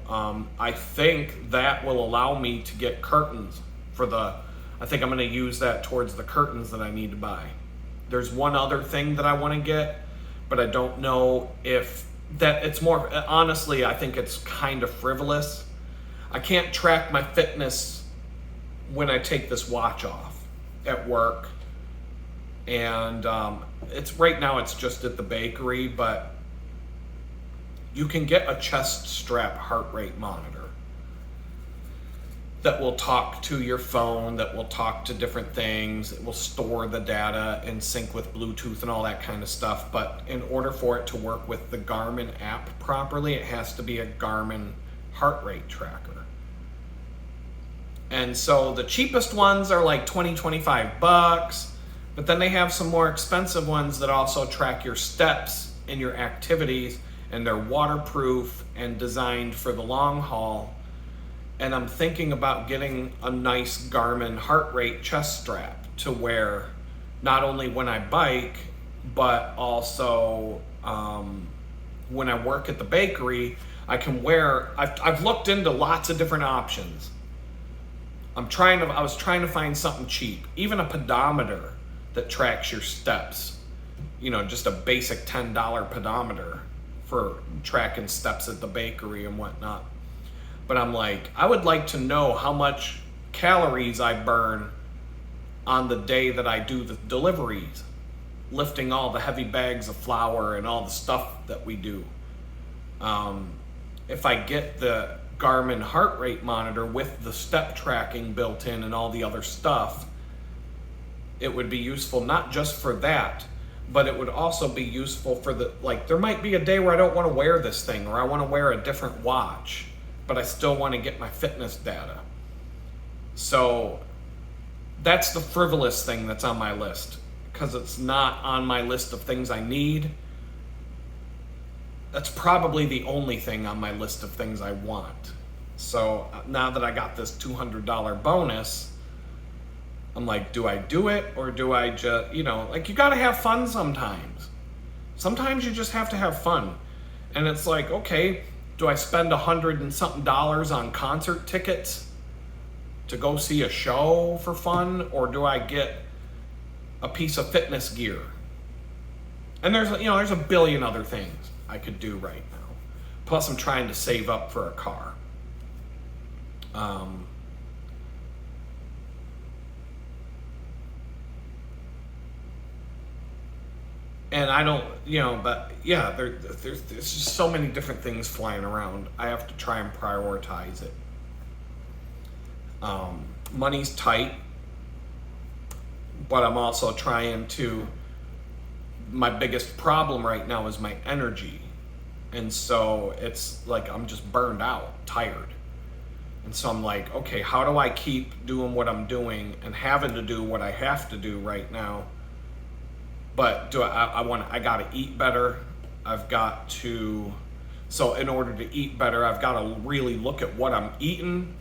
I think that will allow me to get curtains I think I'm going to use that towards the curtains that I need to buy. There's one other thing that I want to get, but I don't know if that it's more, honestly, I think it's kind of frivolous. I can't track my fitness when I take this watch off at work. And right now it's just at the bakery, but you can get a chest strap heart rate monitor that will talk to your phone, that will talk to different things. It will store the data and sync with Bluetooth and all that kind of stuff. But in order for it to work with the Garmin app properly, it has to be a Garmin heart rate tracker. And so the cheapest ones are like $25, but then they have some more expensive ones that also track your steps and your activities, and they're waterproof and designed for the long haul. And I'm thinking about getting a nice Garmin heart rate chest strap to where not only when I bike, but also when I work at the bakery, I can wear. I've looked into lots of different options. I was trying to find something cheap, even a pedometer that tracks your steps. Just a basic $10 pedometer for tracking steps at the bakery and whatnot. But I'm like, I would like to know how much calories I burn on the day that I do the deliveries, lifting all the heavy bags of flour and all the stuff that we do. If I get the Garmin heart rate monitor with the step tracking built in and all the other stuff, it would be useful not just for that, but it would also be useful for there might be a day where I don't want to wear this thing, or I want to wear a different watch, but I still want to get my fitness data. So that's the frivolous thing that's on my list, because it's not on my list of things I need. That's probably the only thing on my list of things I want. So now that I got this $200 bonus, I'm like, do I do it, or do I just, you gotta have fun sometimes. Sometimes you just have to have fun. And it's like, okay, do I spend $100 and something on concert tickets to go see a show for fun, or do I get a piece of fitness gear? And there's a billion other things I could do right now. Plus, I'm trying to save up for a car. And I don't, but yeah, there's just so many different things flying around. I have to try and prioritize it. Money's tight, but I'm also trying to, my biggest problem right now is my energy. And so it's like I'm just burned out, tired. And so I'm like, okay, how do I keep doing what I'm doing and having to do what I have to do right now? But I got to eat better. So in order to eat better, I've got to really look at what I'm eating,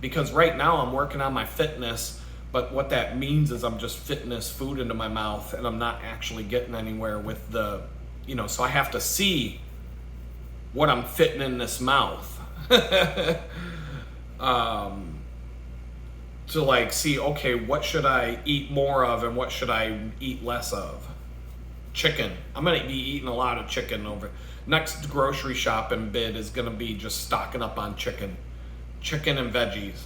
because right now I'm working on my fitness, but what that means is I'm just fitting this food into my mouth and I'm not actually getting anywhere with so I have to see what I'm fitting in this mouth. To see, okay, what should I eat more of and what should I eat less of? Chicken. I'm going to be eating a lot of chicken over. Next grocery shopping bid is going to be just stocking up on chicken and veggies,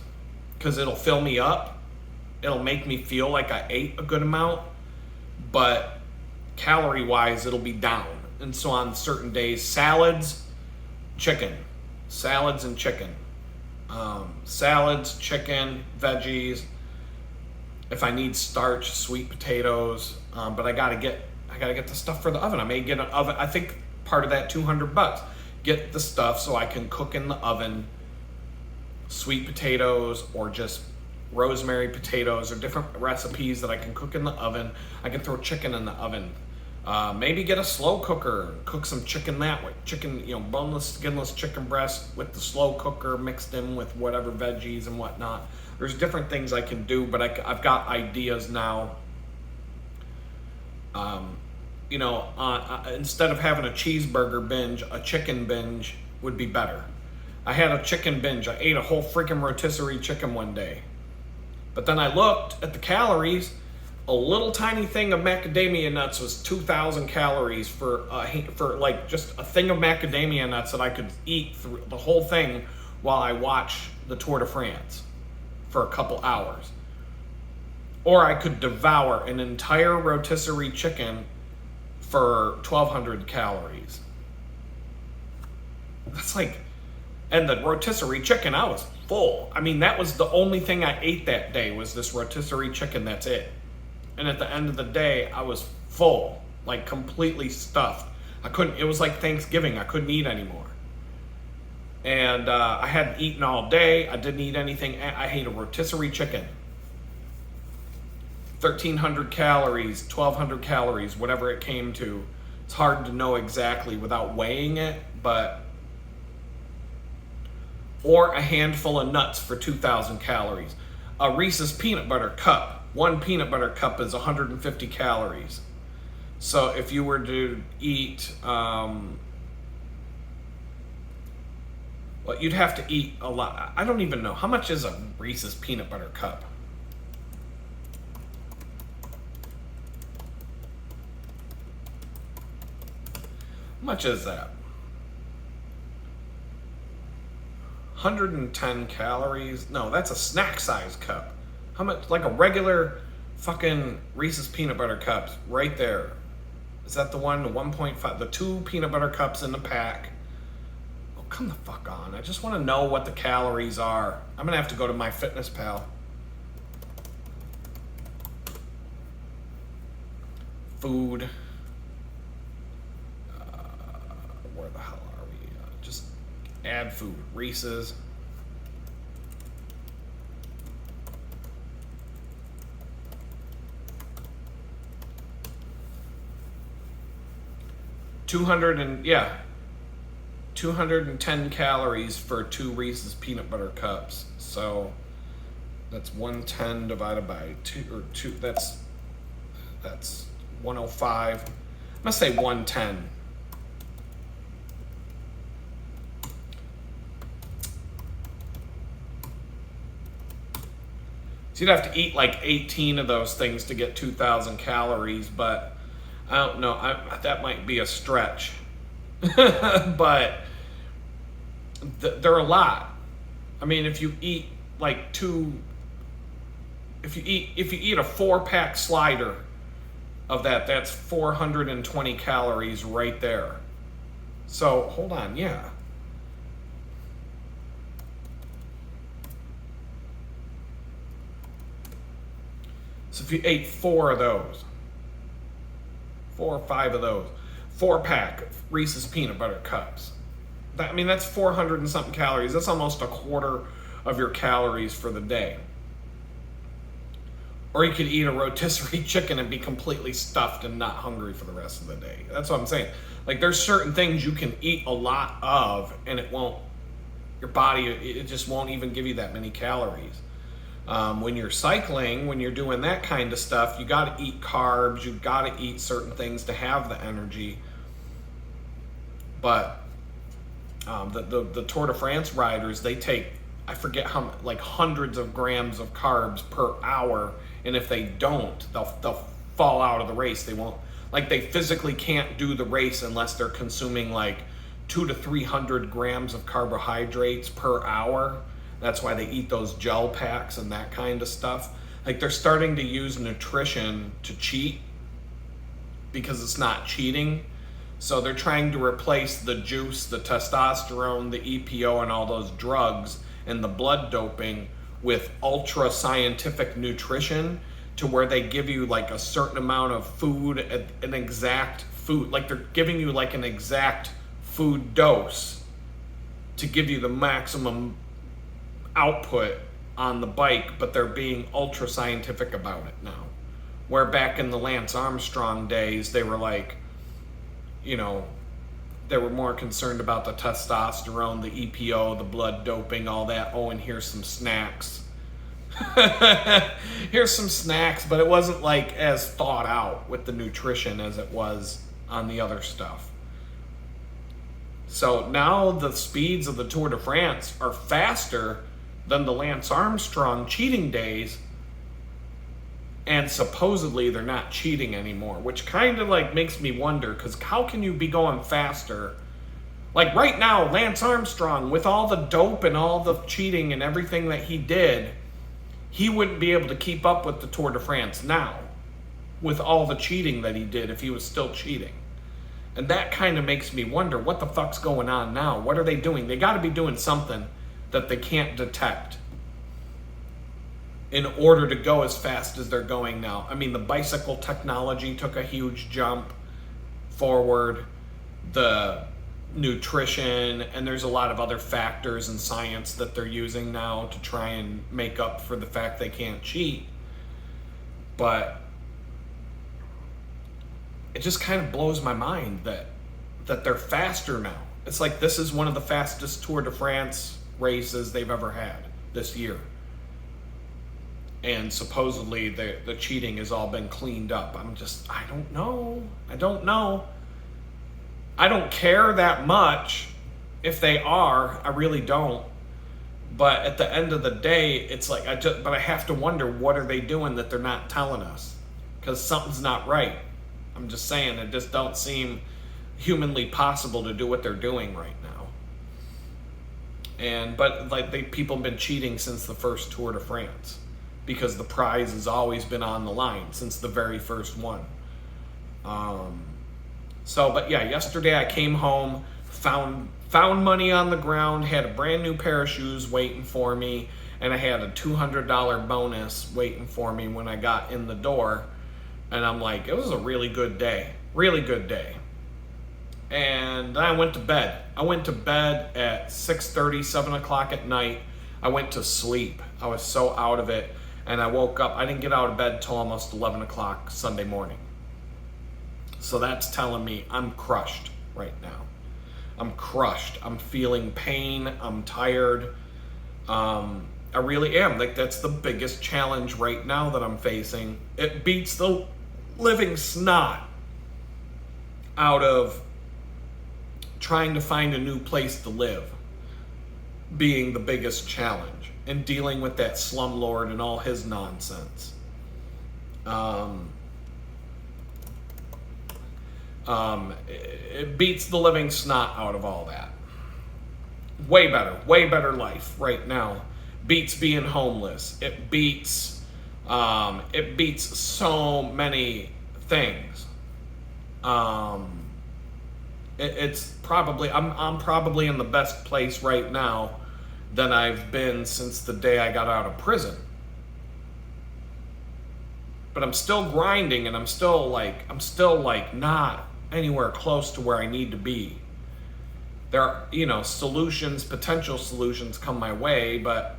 because it'll fill me up. It'll make me feel like I ate a good amount, but calorie wise, it'll be down. And so on certain days, salads and chicken. Salads, chicken, veggies. If I need starch, sweet potatoes. But I gotta get the stuff for the oven. I may get an oven. I think part of that $200. Get the stuff so I can cook in the oven. Sweet potatoes, or just rosemary potatoes, or different recipes that I can cook in the oven. I can throw chicken in the oven. Maybe get a slow cooker, cook some chicken that way. Chicken, boneless, skinless chicken breast with the slow cooker mixed in with whatever veggies and whatnot. There's different things I can do, but I've got ideas now. Instead of having a cheeseburger binge, a chicken binge would be better. I had a chicken binge. I ate a whole freaking rotisserie chicken one day. But then I looked at the calories. A little tiny thing of macadamia nuts was 2,000 calories for just a thing of macadamia nuts that I could eat through the whole thing while I watch the Tour de France for a couple hours. Or I could devour an entire rotisserie chicken for 1,200 calories. That's and the rotisserie chicken, I was full. I mean, that was the only thing I ate that day, was this rotisserie chicken, that's it. And at the end of the day, I was full, completely stuffed. It was like Thanksgiving, I couldn't eat anymore. And I hadn't eaten all day, I didn't eat anything. I ate a rotisserie chicken. 1,300 calories, 1,200 calories, whatever it came to. It's hard to know exactly without weighing it, or a handful of nuts for 2,000 calories. A Reese's peanut butter cup one peanut butter cup is 150 calories. So if you were to eat, well, you'd have to eat a lot. I don't even know. How much is a Reese's peanut butter cup? How much is that? 110 calories? No, that's a snack size cup. How much? Like a regular fucking Reese's peanut butter cups right there. Is that the one? The 1.5, the 2 peanut butter cups in the pack. Oh, come the fuck on. I just want to know what the calories are. I'm going to have to go to MyFitnessPal. Food. Where the hell are we? Just add food. Reese's. Yeah, 210 calories for 2 Reese's peanut butter cups. So that's 110 divided by 2. That's 105. I'm gonna say 110. So you'd have to eat like 18 of those things to get 2,000 calories, but I don't know. That might be a stretch, but they're a lot. I mean, if you eat like if you eat a 4-pack slider of that, that's 420 calories right there. So hold on, yeah. So if you ate 4 of those. 4 or 5 of those, 4-pack Reese's peanut butter cups. I mean, that's 400 and something calories. That's almost a quarter of your calories for the day. Or you could eat a rotisserie chicken and be completely stuffed and not hungry for the rest of the day. That's what I'm saying. Like, there's certain things you can eat a lot of and your body, it just won't even give you that many calories. When you're cycling, when you're doing that kind of stuff, you got to eat carbs, you got to eat certain things to have the energy. But the Tour de France riders, they take, I forget how much, like hundreds of grams of carbs per hour, and if they don't, they'll fall out of the race. They won't, like, they physically can't do the race unless they're consuming like 200 to 300 grams of carbohydrates per hour. That's why they eat those gel packs and that kind of stuff. Like, they're starting to use nutrition to cheat because it's not cheating. So they're trying to replace the juice, the testosterone, the EPO, and all those drugs and the blood doping with ultra scientific nutrition, to where they give you like a certain amount of food, an exact food, like they're giving you like an exact food dose to give you the maximum output on the bike, but they're being ultra scientific about it now. Where back in the Lance Armstrong days, they were like, you know, they were more concerned about the testosterone, the EPO, the blood doping, all that. Oh, and here's some snacks. Here's some snacks, but it wasn't like as thought out with the nutrition as it was on the other stuff. So now the speeds of the Tour de France are faster than the Lance Armstrong cheating days, and supposedly they're not cheating anymore, which kind of like makes me wonder, because how can you be going faster? Like right now, Lance Armstrong, with all the dope and all the cheating and everything that he did, he wouldn't be able to keep up with the Tour de France now, with all the cheating that he did, if he was still cheating. And that kind of makes me wonder, what the fuck's going on now? What are they doing? They got to be doing something that they can't detect in order to go as fast as they're going now. I mean, the bicycle technology took a huge jump forward, the nutrition, and there's a lot of other factors in science that they're using now to try and make up for the fact they can't cheat. But it just kind of blows my mind that they're faster now. It's like this is one of the fastest Tour de France races they've ever had this year. and supposedly the cheating has all been cleaned up. I don't know. I don't know. I don't care that much if they are. I really don't. But at the end of the day, it's like but I have to wonder, what are they doing that they're not telling us? Because something's not right. I'm just saying, it just don't seem humanly possible to do what they're doing right now. But like people have been cheating since the first Tour de France, because the prize has always been on the line since the very first one. But yeah, yesterday I came home, found money on the ground, had a brand new pair of shoes waiting for me, and I had a $200 bonus waiting for me when I got in the door. And I'm like, it was a really good day. And I went to bed. I went to bed at 6:30, 7 o'clock at night. I went to sleep. I was so out of it. And I woke up. I didn't get out of bed till almost 11 o'clock Sunday morning. So that's telling me I'm crushed right now. I'm crushed. I'm feeling pain. I'm tired. I really am. Like, that's the biggest challenge right now that I'm facing. It beats the living snot out of trying to find a new place to live being the biggest challenge, and dealing with that slumlord and all his nonsense. It beats the living snot out of all that. Way better life right now. Beats being homeless. It beats so many things. It's probably, I'm probably in the best place right now than I've been since the day I got out of prison. But I'm still grinding, and I'm still like not anywhere close to where I need to be. There are, potential solutions come my way, but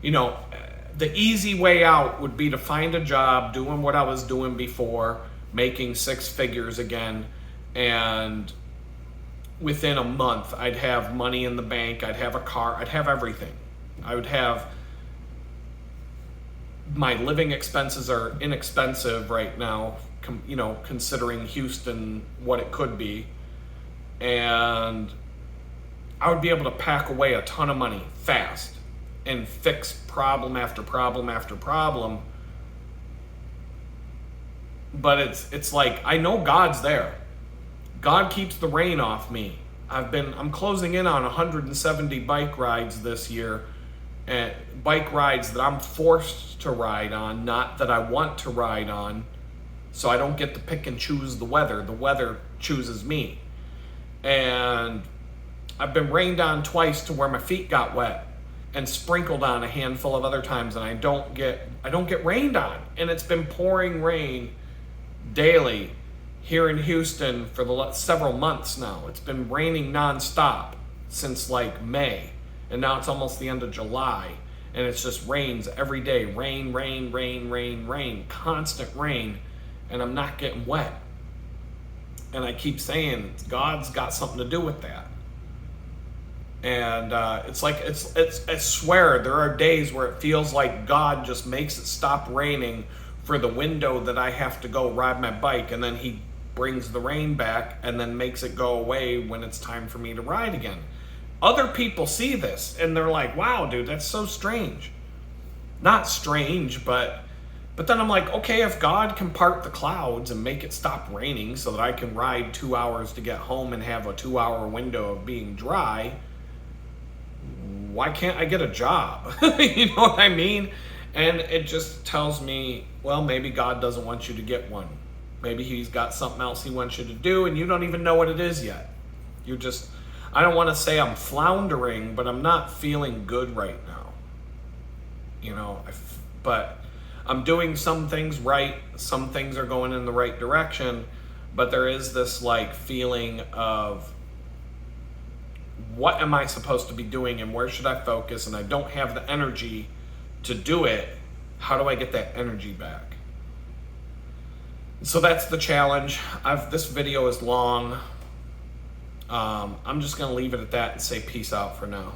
the easy way out would be to find a job doing what I was doing before, making six figures again, and within a month I'd have money in the bank, I'd have a car, I'd have everything. I would have, my living expenses are inexpensive right now, considering Houston what it could be, and I would be able to pack away a ton of money fast and fix problem after problem after problem. But it's like, I know God's there. God keeps the rain off me. I'm closing in on 170 bike rides this year, and bike rides that I'm forced to ride on, not that I want to ride on. So I don't get to pick and choose the weather. The weather chooses me. And I've been rained on twice to where my feet got wet, and sprinkled on a handful of other times, and I don't get rained on. And it's been pouring rain daily here in Houston for several months now. It's been raining nonstop since like May, and now it's almost the end of July, and it's just rains every day. Rain, constant rain, and I'm not getting wet. And I keep saying God's got something to do with that. And it's like, I swear, there are days where it feels like God just makes it stop raining for the window that I have to go ride my bike, and then he brings the rain back and then makes it go away when it's time for me to ride again. Other people see this and they're like, wow, dude, that's so strange. Not strange, but then I'm like, okay, if God can part the clouds and make it stop raining so that I can ride 2 hours to get home and have a 2-hour window of being dry, why can't I get a job? You know what I mean? And it just tells me, well, maybe God doesn't want you to get one. Maybe he's got something else he wants you to do, and you don't even know what it is yet. I don't want to say I'm floundering, but I'm not feeling good right now. But I'm doing some things right. Some things are going in the right direction, but there is this like feeling of, what am I supposed to be doing and where should I focus? And I don't have the energy to do it. How do I get that energy back? So that's the challenge. This video is long. I'm just going to leave it at that and say peace out for now.